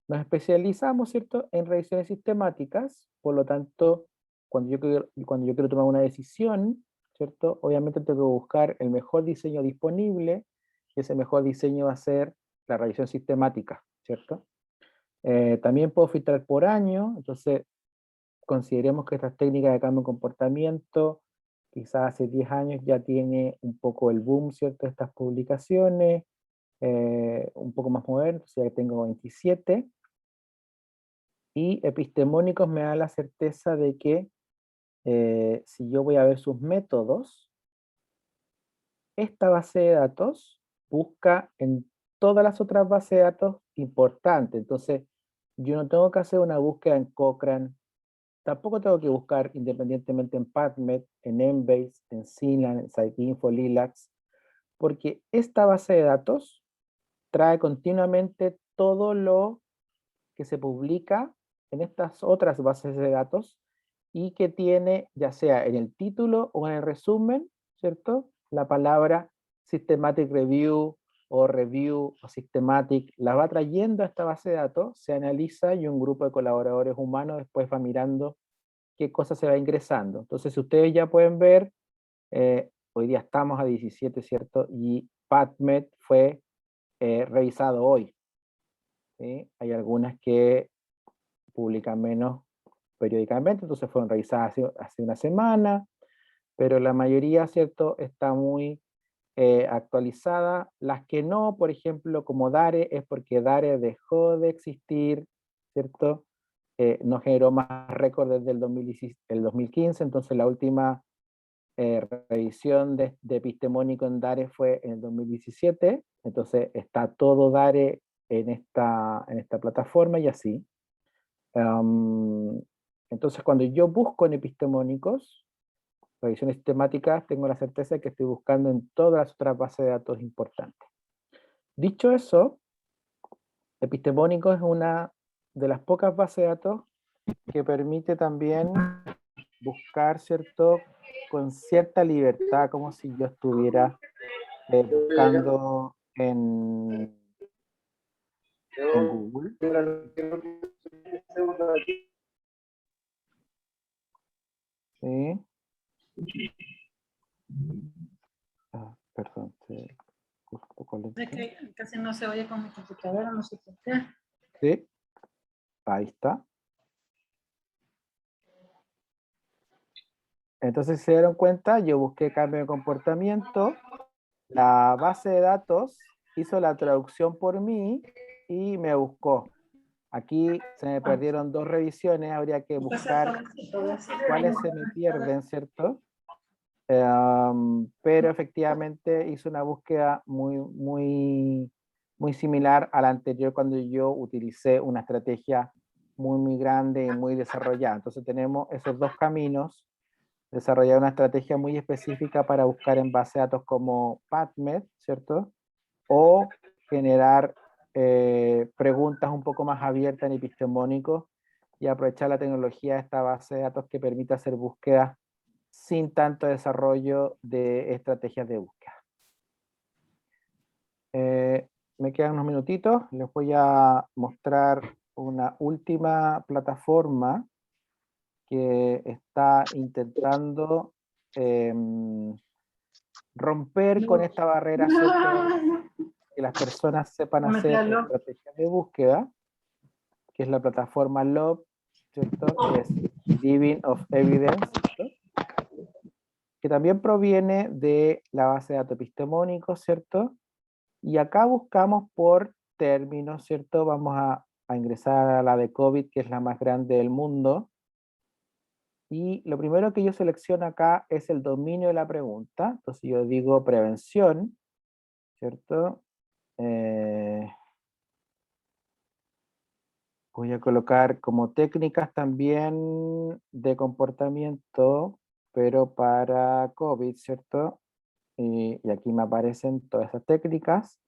nos especializamos, ¿cierto?, en revisiones sistemáticas, por lo tanto, cuando yo quiero tomar una decisión, ¿cierto?, obviamente tengo que buscar el mejor diseño disponible, y ese mejor diseño va a ser la revisión sistemática, ¿cierto? También puedo filtrar por año, entonces consideremos que estas técnicas de cambio de comportamiento, quizás hace 10 años ya tiene un poco el boom, ¿cierto?, de estas publicaciones, un poco más moderno, o sea, tengo 27, y Epistemónicos me da la certeza de que si yo voy a ver sus métodos, esta base de datos busca en todas las otras bases de datos importantes. Entonces, yo no tengo que hacer una búsqueda en Cochrane, tampoco tengo que buscar independientemente en PubMed, en Embase, en CINAHL, en Scienceinfo, Lilacs, porque esta base de datos trae continuamente todo lo que se publica en estas otras bases de datos y que tiene, ya sea en el título o en el resumen, ¿cierto? La palabra Systematic Review o Review o Systematic, la va trayendo a esta base de datos, se analiza y un grupo de colaboradores humanos después va mirando qué cosa se va ingresando. Entonces, ustedes ya pueden ver, hoy día estamos a 17, ¿cierto? Y PubMed fue revisado hoy. ¿Sí? Hay algunas que publican menos periódicamente, entonces fueron revisadas hace una semana, pero la mayoría, ¿cierto?, está muy actualizada. Las que no, por ejemplo, como DARE, es porque DARE dejó de existir, ¿cierto? No generó más récord desde el 2015, entonces la última revisión de epistemónico en DARE fue en el 2017, entonces está todo DARE en esta plataforma y así. Entonces cuando yo busco en epistemónicos, revisiones sistemáticas, tengo la certeza de que estoy buscando en todas las otras bases de datos importantes. Dicho eso, epistemónicos es una de las pocas bases de datos que permite también buscar, ¿cierto?, con cierta libertad, como si yo estuviera buscando en Google. ¿Sí? Perdón, un poco lento. Es que casi no se oye con mi computadora, no sé por qué. Sí, ahí está. Entonces, si se dieron cuenta, yo busqué cambio de comportamiento, la base de datos hizo la traducción por mí y me buscó. Aquí se me perdieron 2 revisiones, habría que buscar cuáles se me pierden, ¿cierto? Pero efectivamente hizo una búsqueda muy similar a la anterior cuando yo utilicé una estrategia muy grande y muy desarrollada. Entonces tenemos esos 2 caminos: desarrollar una estrategia muy específica para buscar en base de datos como PubMed, ¿cierto? O generar preguntas un poco más abiertas en epistemónicos y aprovechar la tecnología de esta base de datos que permite hacer búsquedas sin tanto desarrollo de estrategias de búsqueda. Me quedan unos minutitos, les voy a mostrar una última plataforma que está intentando romper con esta barrera, ¿cierto?, que las personas sepan hacer estrategias de búsqueda, que es la plataforma LOB, ¿cierto?, que es Living of Evidence, ¿cierto?, que también proviene de la base de datos epistemónicos, ¿cierto? Y acá buscamos por términos, ¿cierto? Vamos a ingresar a la de COVID, que es la más grande del mundo. Y lo primero que yo selecciono acá es el dominio de la pregunta. Entonces yo digo prevención, ¿cierto? Voy a colocar como técnicas también de comportamiento, pero para COVID, ¿cierto? Y aquí me aparecen todas esas técnicas.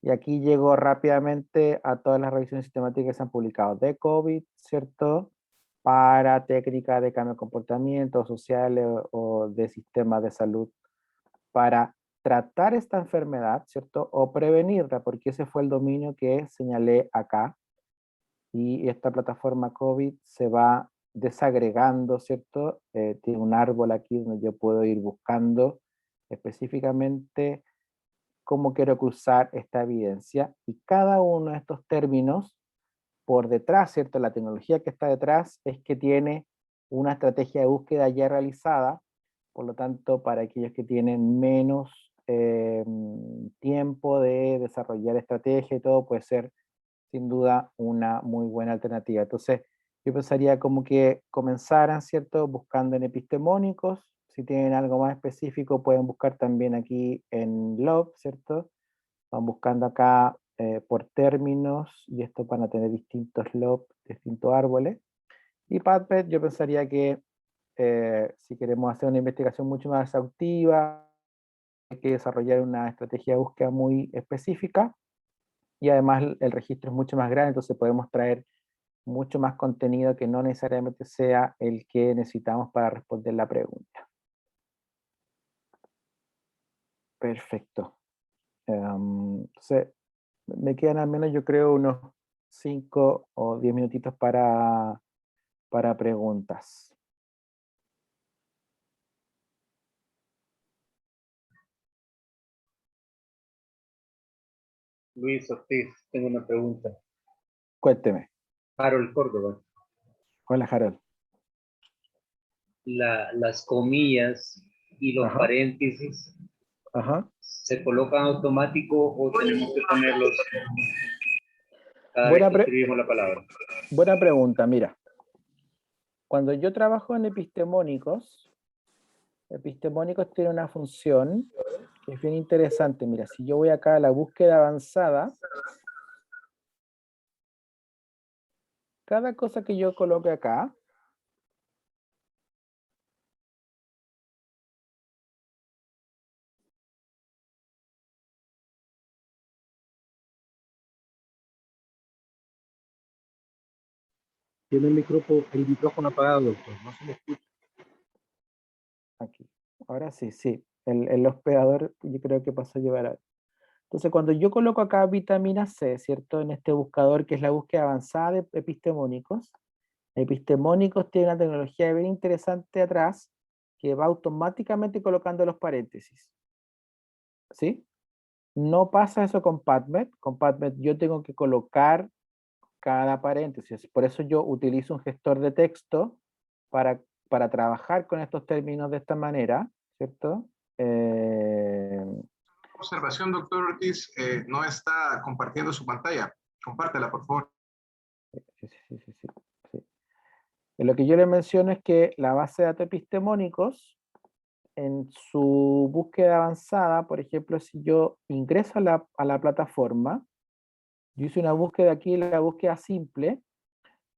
Y aquí llego rápidamente a todas las revisiones sistemáticas que se han publicado de COVID, ¿cierto? Para técnicas de cambio de comportamiento sociales o de sistemas de salud para tratar esta enfermedad, ¿cierto? O prevenirla, porque ese fue el dominio que señalé acá. Y esta plataforma COVID se va desagregando, ¿cierto? Tiene un árbol aquí donde yo puedo ir buscando específicamente cómo quiero cruzar esta evidencia, y cada uno de estos términos por detrás, ¿cierto? La tecnología que está detrás es que tiene una estrategia de búsqueda ya realizada, por lo tanto, para aquellos que tienen menos tiempo de desarrollar estrategia y todo, puede ser sin duda una muy buena alternativa. Entonces, yo pensaría como que comenzaran, ¿cierto?, buscando en epistemónicos. Si tienen algo más específico, pueden buscar también aquí en LOB, ¿cierto? Van buscando acá por términos, y esto van a tener distintos LOB, distintos árboles. Y PubMed, yo pensaría que si queremos hacer una investigación mucho más exhaustiva, hay que desarrollar una estrategia de búsqueda muy específica, y además el registro es mucho más grande, entonces podemos traer mucho más contenido que no necesariamente sea el que necesitamos para responder la pregunta. Perfecto. Entonces, me quedan al menos, yo creo, unos 5 o 10 minutitos para preguntas. Luis Ortiz, tengo una pregunta. Cuénteme. Harold Córdoba. Hola, Harold. Las comillas y los Ajá. paréntesis, Ajá. ¿se colocan automático o tenemos que ponerlos cada Buena, vez que escribimos la palabra? buena pregunta, mira. Cuando yo trabajo en epistemónicos tiene una función que es bien interesante. Mira, si yo voy acá a la búsqueda avanzada, cada cosa que yo coloque acá, Tiene el micrófono apagado, doctor. No se le escucha. aquí, ahora sí, sí, el hospedador yo creo que pasó a llevar a... Entonces, cuando yo coloco acá vitamina C, ¿cierto? En este buscador que es la búsqueda avanzada de epistemónicos tiene una tecnología bien interesante atrás que va automáticamente colocando los paréntesis. ¿Sí? No pasa eso con PubMed. Con PubMed yo tengo que colocar cada paréntesis. Por eso yo utilizo un gestor de texto para trabajar con estos términos de esta manera, ¿cierto? Observación, doctor Ortiz, no está compartiendo su pantalla. Compártela, por favor. Sí. Lo que yo le menciono es que la base de datos epistemónicos, en su búsqueda avanzada, por ejemplo, si yo ingreso a la plataforma, yo hice una búsqueda aquí, la búsqueda simple,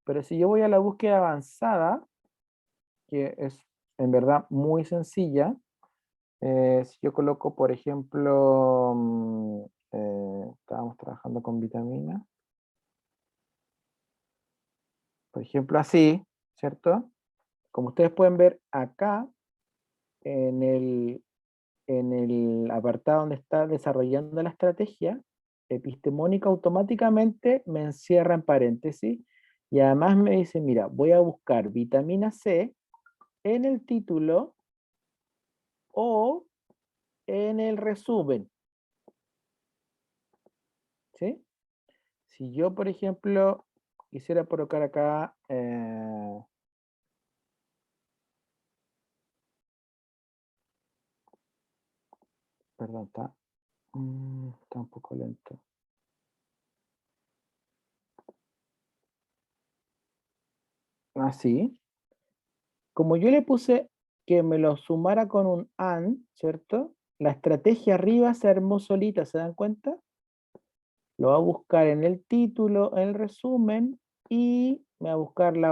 pero si yo voy a la búsqueda avanzada, que es en verdad muy sencilla, si yo coloco, por ejemplo, estábamos trabajando con vitamina, por ejemplo así, ¿cierto? Como ustedes pueden ver acá, en el apartado donde está desarrollando la estrategia, epistemónica automáticamente me encierra en paréntesis y además me dice, mira, voy a buscar vitamina C en el título o en el resumen. ¿Sí? Si yo, por ejemplo, quisiera colocar acá, perdón, está un poco lento. Así. Como yo le puse que me lo sumara con un AND, ¿cierto? La estrategia arriba se armó solita, ¿se dan cuenta? Lo va a buscar en el título, en el resumen, y me va a buscar el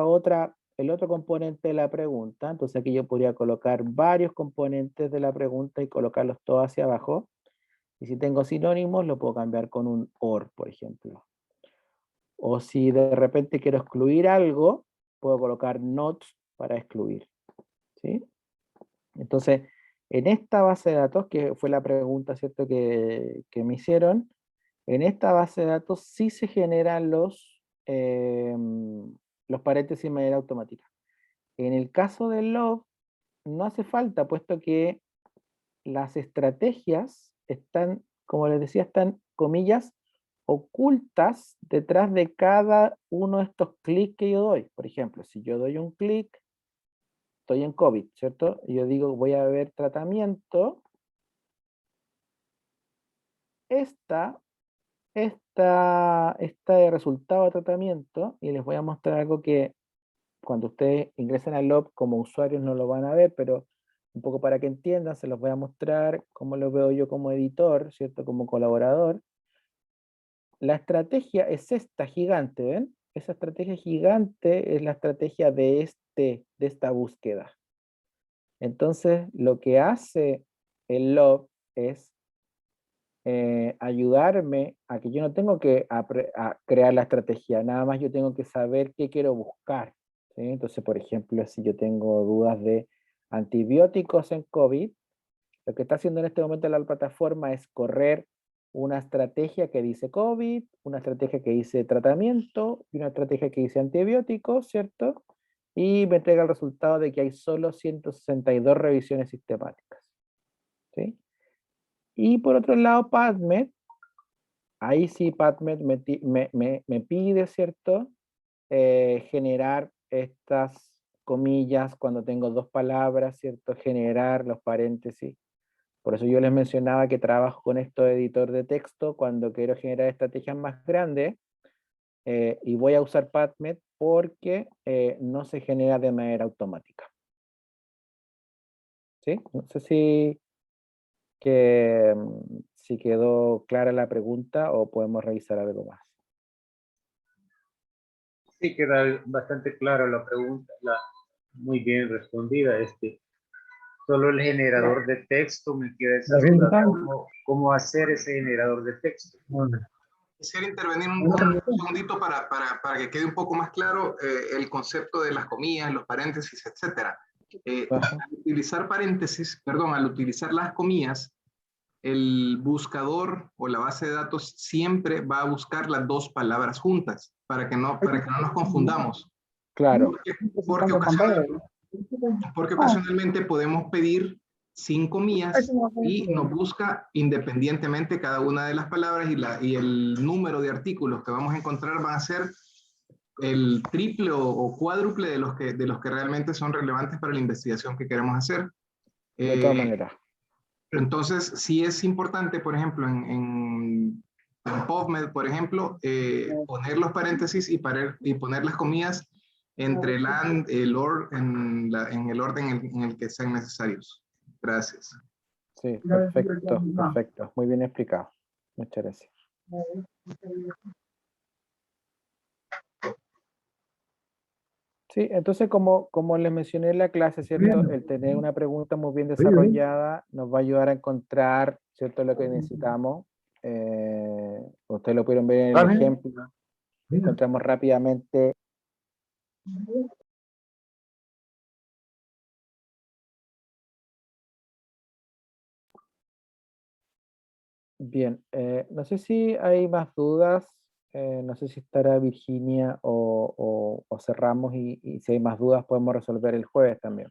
otro componente de la pregunta. Entonces aquí yo podría colocar varios componentes de la pregunta y colocarlos todos hacia abajo. Y si tengo sinónimos, lo puedo cambiar con un OR, por ejemplo. O si de repente quiero excluir algo, puedo colocar not para excluir. ¿Sí? Entonces, en esta base de datos, que fue la pregunta, ¿cierto?, que me hicieron, en esta base de datos sí se generan los paréntesis de manera automática. En el caso del log, no hace falta, puesto que las estrategias están, como les decía, están, comillas, ocultas detrás de cada uno de estos clics que yo doy. Por ejemplo, si yo doy un clic, estoy en COVID, ¿cierto? Y yo digo, voy a ver tratamiento. Este resultado de tratamiento, y les voy a mostrar algo que cuando ustedes ingresen al log como usuarios no lo van a ver, pero un poco para que entiendan, se los voy a mostrar cómo lo veo yo como editor, ¿cierto? Como colaborador. La estrategia es esta gigante, ¿ven? Esa estrategia gigante es la estrategia de esta búsqueda. Entonces, lo que hace el log es ayudarme a que yo no tengo que a crear la estrategia, nada más yo tengo que saber qué quiero buscar, ¿sí? Entonces, por ejemplo, si yo tengo dudas de antibióticos en COVID, lo que está haciendo en este momento la plataforma es correr una estrategia que dice COVID, una estrategia que dice tratamiento y una estrategia que dice antibióticos, ¿cierto? Y me entrega el resultado de que hay solo 162 revisiones sistemáticas, ¿sí? Y por otro lado, PubMed, ahí sí PubMed me pide, ¿cierto? Generar estas comillas cuando tengo dos palabras, ¿cierto? Generar los paréntesis. Por eso yo les mencionaba que trabajo con esto de editor de texto cuando quiero generar estrategias más grandes, y voy a usar PubMed porque no se genera de manera automática. ¿Sí? No sé si quedó clara la pregunta o podemos revisar algo más. Sí, queda bastante clara la pregunta, muy bien respondida. Solo el generador de texto me queda esa duda. ¿Cómo hacer ese generador de texto? Quisiera intervenir un segundito para que quede un poco más claro el concepto de las comillas, los paréntesis, etcétera. Al utilizar paréntesis, perdón, al utilizar las comillas, el buscador o la base de datos siempre va a buscar las dos palabras juntas para que no nos confundamos. Claro. Porque ocasionalmente podemos pedir 5 comillas y nos busca independientemente cada una de las palabras y el número de artículos que vamos a encontrar van a ser el triple o cuádruple de los que realmente son relevantes para la investigación que queremos hacer. De todas maneras. Entonces, sí es importante, por ejemplo, en PubMed, por ejemplo, poner los paréntesis y poner las comillas entre el and, el or, en el orden en el que sean necesarios. Gracias. Sí, perfecto, perfecto. Muy bien explicado. Muchas gracias. Sí, entonces como les mencioné en la clase, ¿cierto? El tener una pregunta muy bien desarrollada nos va a ayudar a encontrar, ¿cierto? Lo que necesitamos. Ustedes lo pudieron ver en el ejemplo. Encontramos rápidamente. Bien, no sé si hay más dudas. No sé si estará Virginia o cerramos y si hay más dudas podemos resolver el jueves también.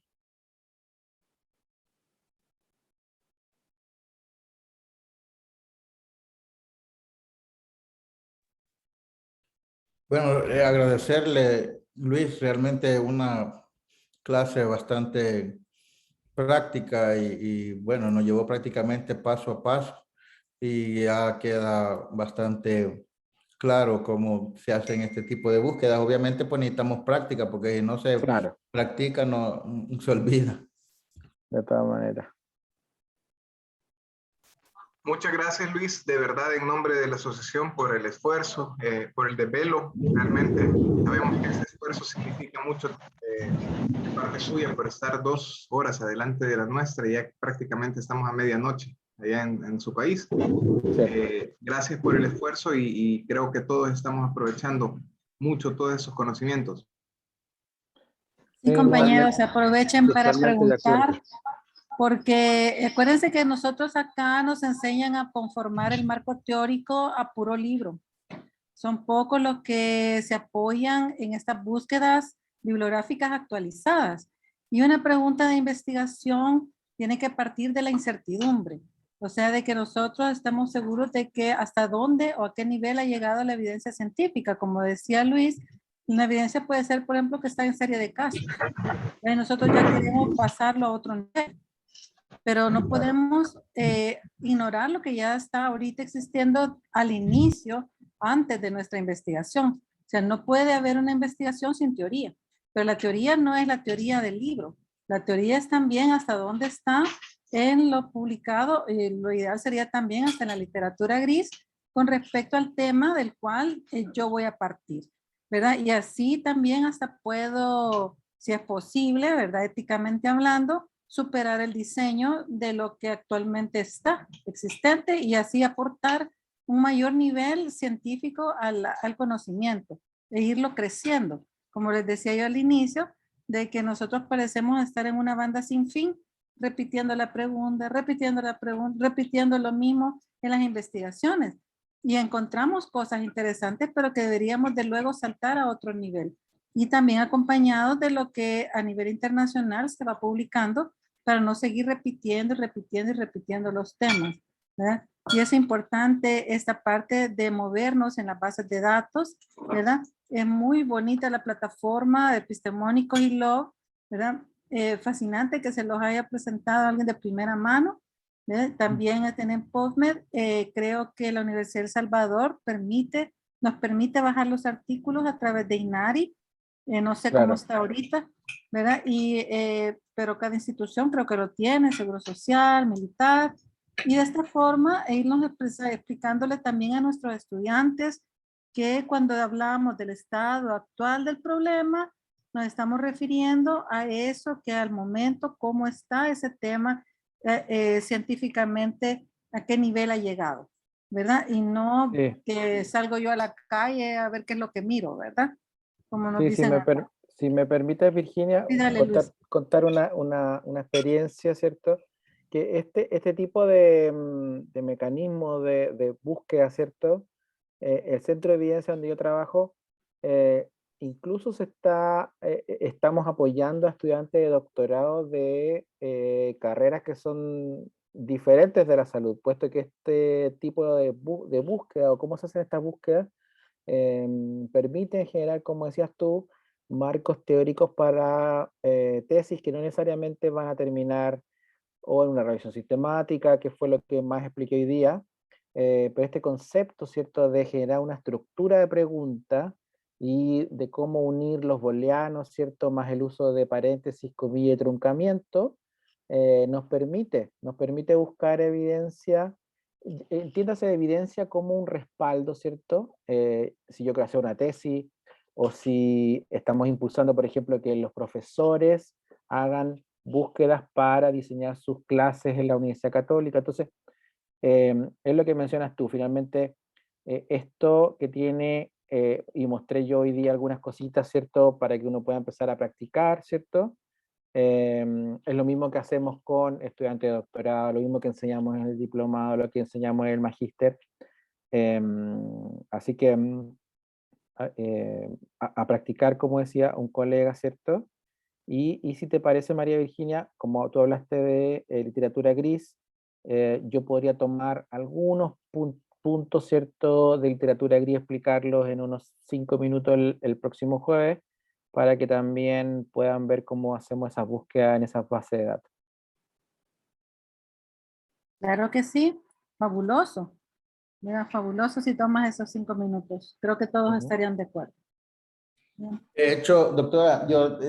Bueno, agradecerle, Luis, realmente una clase bastante práctica y bueno, nos llevó prácticamente paso a paso y ya queda bastante claro cómo se hacen este tipo de búsquedas. Obviamente pues necesitamos práctica porque si no se practica no se olvida. De todas maneras. Muchas gracias, Luis, de verdad, en nombre de la asociación, por el esfuerzo, por el desvelo. Realmente sabemos que este esfuerzo significa mucho de parte suya por estar 2 horas adelante de la nuestra. Ya prácticamente estamos a medianoche allá en su país. Gracias por el esfuerzo y creo que todos estamos aprovechando mucho todos esos conocimientos. Sí, compañeros, aprovechen para preguntar. Porque acuérdense que nosotros acá nos enseñan a conformar el marco teórico a puro libro. Son pocos los que se apoyan en estas búsquedas bibliográficas actualizadas. Y una pregunta de investigación tiene que partir de la incertidumbre. O sea, de que nosotros estamos seguros de que hasta dónde o a qué nivel ha llegado la evidencia científica. Como decía Luis, una evidencia puede ser, por ejemplo, que está en serie de casos. Nosotros ya queremos pasarlo a otro nivel. Pero no podemos ignorar lo que ya está ahorita existiendo al inicio, antes de nuestra investigación. O sea, no puede haber una investigación sin teoría, pero la teoría no es la teoría del libro. La teoría es también hasta dónde está en lo publicado, lo ideal sería también hasta en la literatura gris con respecto al tema del cual yo voy a partir, ¿verdad? Y así también hasta puedo, si es posible, ¿verdad? Éticamente hablando, superar el diseño de lo que actualmente está existente y así aportar un mayor nivel científico al conocimiento e irlo creciendo. Como les decía yo al inicio, de que nosotros parecemos estar en una banda sin fin, repitiendo la pregunta, repitiendo lo mismo en las investigaciones. Y encontramos cosas interesantes, pero que deberíamos de luego saltar a otro nivel. Y también acompañados de lo que a nivel internacional se va publicando para no seguir repitiendo los temas, ¿verdad? Y es importante esta parte de movernos en las bases de datos, ¿verdad? Es muy bonita la plataforma de Epistemónicos y Log, ¿verdad? Fascinante que se los haya presentado a alguien de primera mano, ¿verdad? También en PubMed, creo que la Universidad de El Salvador nos permite bajar los artículos a través de INARI, no sé cómo está ahorita, ¿verdad? Pero cada institución creo que lo tiene, Seguro Social, Militar, y de esta forma irnos explicándole también a nuestros estudiantes que cuando hablamos del estado actual del problema, nos estamos refiriendo a eso que al momento, cómo está ese tema científicamente, a qué nivel ha llegado, ¿verdad? Y no que salgo yo a la calle a ver qué es lo que miro, ¿verdad? Como nos dicen acá. Si me permite, Virginia, Sí, dale, contar una experiencia, ¿cierto? Que este tipo de mecanismo de búsqueda, ¿cierto? El centro de evidencia donde yo trabajo, incluso estamos apoyando a estudiantes de doctorado de carreras que son diferentes de la salud, puesto que este tipo de búsqueda o cómo se hacen estas búsquedas permite generar, como decías tú, marcos teóricos para tesis que no necesariamente van a terminar o en una revisión sistemática, que fue lo que más expliqué hoy día, pero este concepto, ¿cierto?, de generar una estructura de pregunta y de cómo unir los booleanos, ¿cierto?, más el uso de paréntesis, comilla y truncamiento, nos permite buscar evidencia, entiéndase evidencia como un respaldo, ¿cierto? Si yo quiero hacer una tesis, o si estamos impulsando, por ejemplo, que los profesores hagan búsquedas para diseñar sus clases en la Universidad Católica. Entonces, es lo que mencionas tú, finalmente, esto que tiene, y mostré yo hoy día algunas cositas, ¿cierto? Para que uno pueda empezar a practicar, ¿cierto? Es lo mismo que hacemos con estudiantes de doctorado, lo mismo que enseñamos en el diplomado, lo que enseñamos en el magíster. Así que a practicar, como decía un colega, ¿cierto? Y si te parece, María Virginia, como tú hablaste de literatura gris, yo podría tomar algunos puntos, ¿cierto?, de literatura gris, explicarlos en unos 5 minutos el próximo jueves, para que también puedan ver cómo hacemos esa búsqueda en esas bases de datos. Claro que sí, fabuloso. Mira, fabuloso si tomas esos 5 minutos. Creo que todos estarían de acuerdo. Bien. De hecho, doctora, yo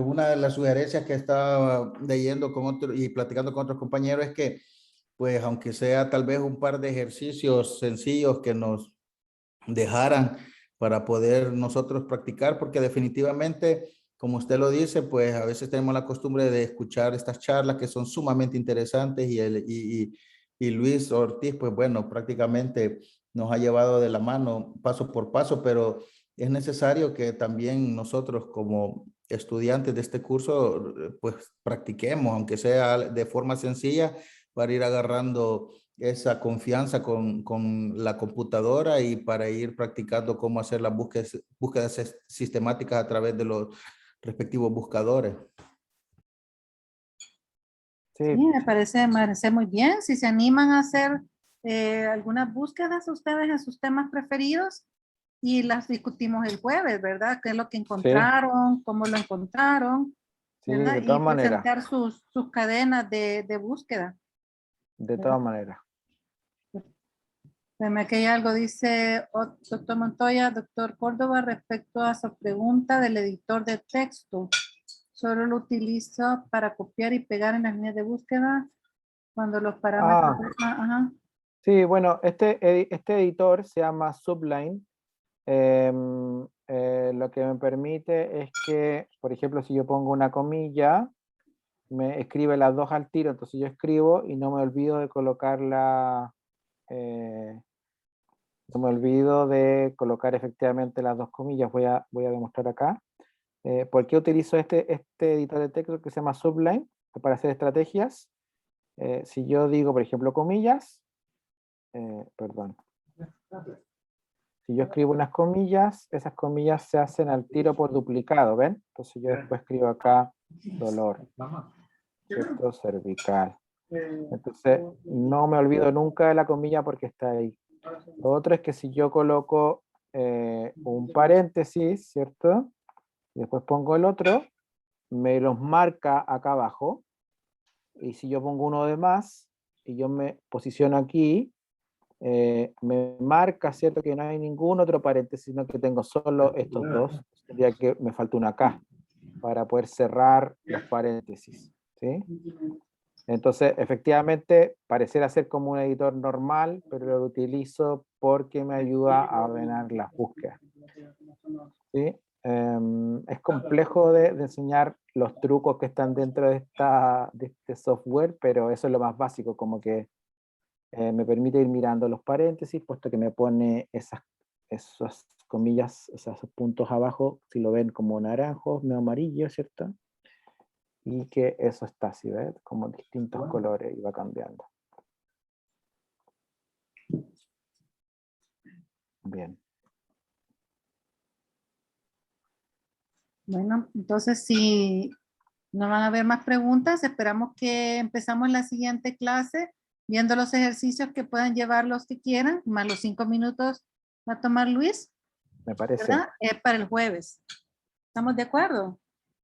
una de las sugerencias que estaba leyendo con otro y platicando con otros compañeros es que, pues, aunque sea tal vez un par de ejercicios sencillos que nos dejaran para poder nosotros practicar, porque definitivamente, como usted lo dice, pues a veces tenemos la costumbre de escuchar estas charlas que son sumamente interesantes y Luis Ortiz, pues bueno, prácticamente nos ha llevado de la mano paso por paso, pero es necesario que también nosotros como estudiantes de este curso, pues practiquemos, aunque sea de forma sencilla, para ir agarrando esa confianza con la computadora y para ir practicando cómo hacer las búsquedas sistemáticas a través de los respectivos buscadores. Sí, me parece muy bien. Si se animan a hacer algunas búsquedas ustedes en sus temas preferidos y las discutimos el jueves, ¿verdad? ¿Qué es lo que encontraron? ¿Cómo lo encontraron? ¿Verdad? Sí, de todas y maneras. presentar sus cadenas de búsqueda. De todas maneras. Aquí hay algo, dice doctor Montoya, doctor Córdoba, respecto a su pregunta del editor de texto. Solo lo utilizo para copiar y pegar en las líneas de búsqueda cuando los parámetros... Ajá. Sí, bueno, este editor se llama Sublime. Lo que me permite es que, por ejemplo, si yo pongo una comilla, me escribe las dos al tiro, entonces yo escribo y no me olvido de colocarla, no me olvido de colocar efectivamente las dos comillas. Voy a demostrar acá. ¿Por qué utilizo este editor de texto que se llama Sublime para hacer estrategias? Si yo digo, por ejemplo, comillas, perdón. Si yo escribo unas comillas, esas comillas se hacen al tiro por duplicado, ¿ven? Entonces yo después escribo acá dolor, ¿cierto? Cervical. Entonces no me olvido nunca de la comilla porque está ahí. Lo otro es que si yo coloco un paréntesis, ¿cierto? Y después pongo el otro, me los marca acá abajo. Y si yo pongo uno de más y yo me posiciono aquí, me marca, ¿cierto? Que no hay ningún otro paréntesis, sino que tengo solo estos dos. Tendría que me falta una acá para poder cerrar los paréntesis, ¿sí? Entonces, efectivamente, pareciera ser como un editor normal, pero lo utilizo porque me ayuda a ordenar las búsquedas, ¿sí? Es complejo de enseñar los trucos que están dentro de este software, pero eso es lo más básico, como que me permite ir mirando los paréntesis, puesto que me pone esas comillas, esos puntos abajo, si lo ven como naranjos, medio amarillo, ¿cierto? Y que eso está así, ¿ves? Como distintos colores y va cambiando. Bien. Bueno, entonces si no van a haber más preguntas, esperamos que empezamos la siguiente clase viendo los ejercicios que puedan llevar los que quieran, más los 5 minutos va a tomar Luis, Me parece. ¿verdad? Es para el jueves. ¿Estamos de acuerdo?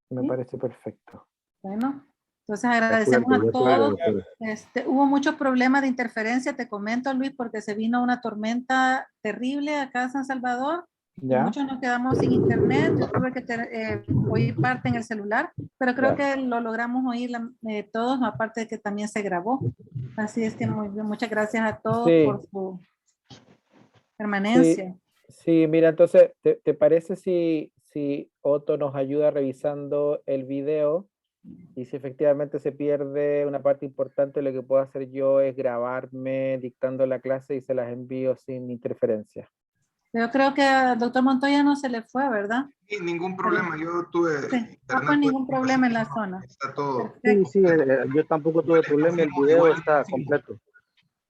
Me parece perfecto. Bueno, entonces agradecemos a todos. Hubo muchos problemas de interferencia, te comento, Luis, porque se vino una tormenta terrible acá en San Salvador. ¿Ya? Muchos nos quedamos sin internet. Yo tuve que oír parte en el celular, pero creo que lo logramos oír todos, aparte de que también se grabó. Así es que muy bien, muchas gracias a todos por su permanencia. Sí, mira, entonces, ¿te parece si Otto nos ayuda revisando el video? Y si efectivamente se pierde una parte importante, lo que puedo hacer yo es grabarme dictando la clase y se las envío sin interferencia. Yo creo que al doctor Montoya no se le fue, ¿verdad? Sí, ningún problema. Yo tuve no fue ningún problema en la zona. Está todo. Sí, yo tampoco tuve problema, el video está completo.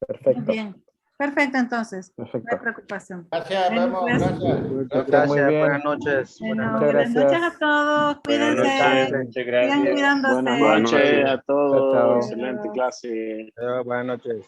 Perfecto. Muy bien. Perfecto, entonces. Perfecto. No hay preocupación. Gracias, Bueno, vemos, pues, gracias. Gracias, muy bien. Buenas noches. bueno, Muchas buenas gracias. noches a todos. Buenas Cuídense. noches. Sigan cuidándose. Buenas noches a todos. Chao, chao. Excelente clase. Buenas noches.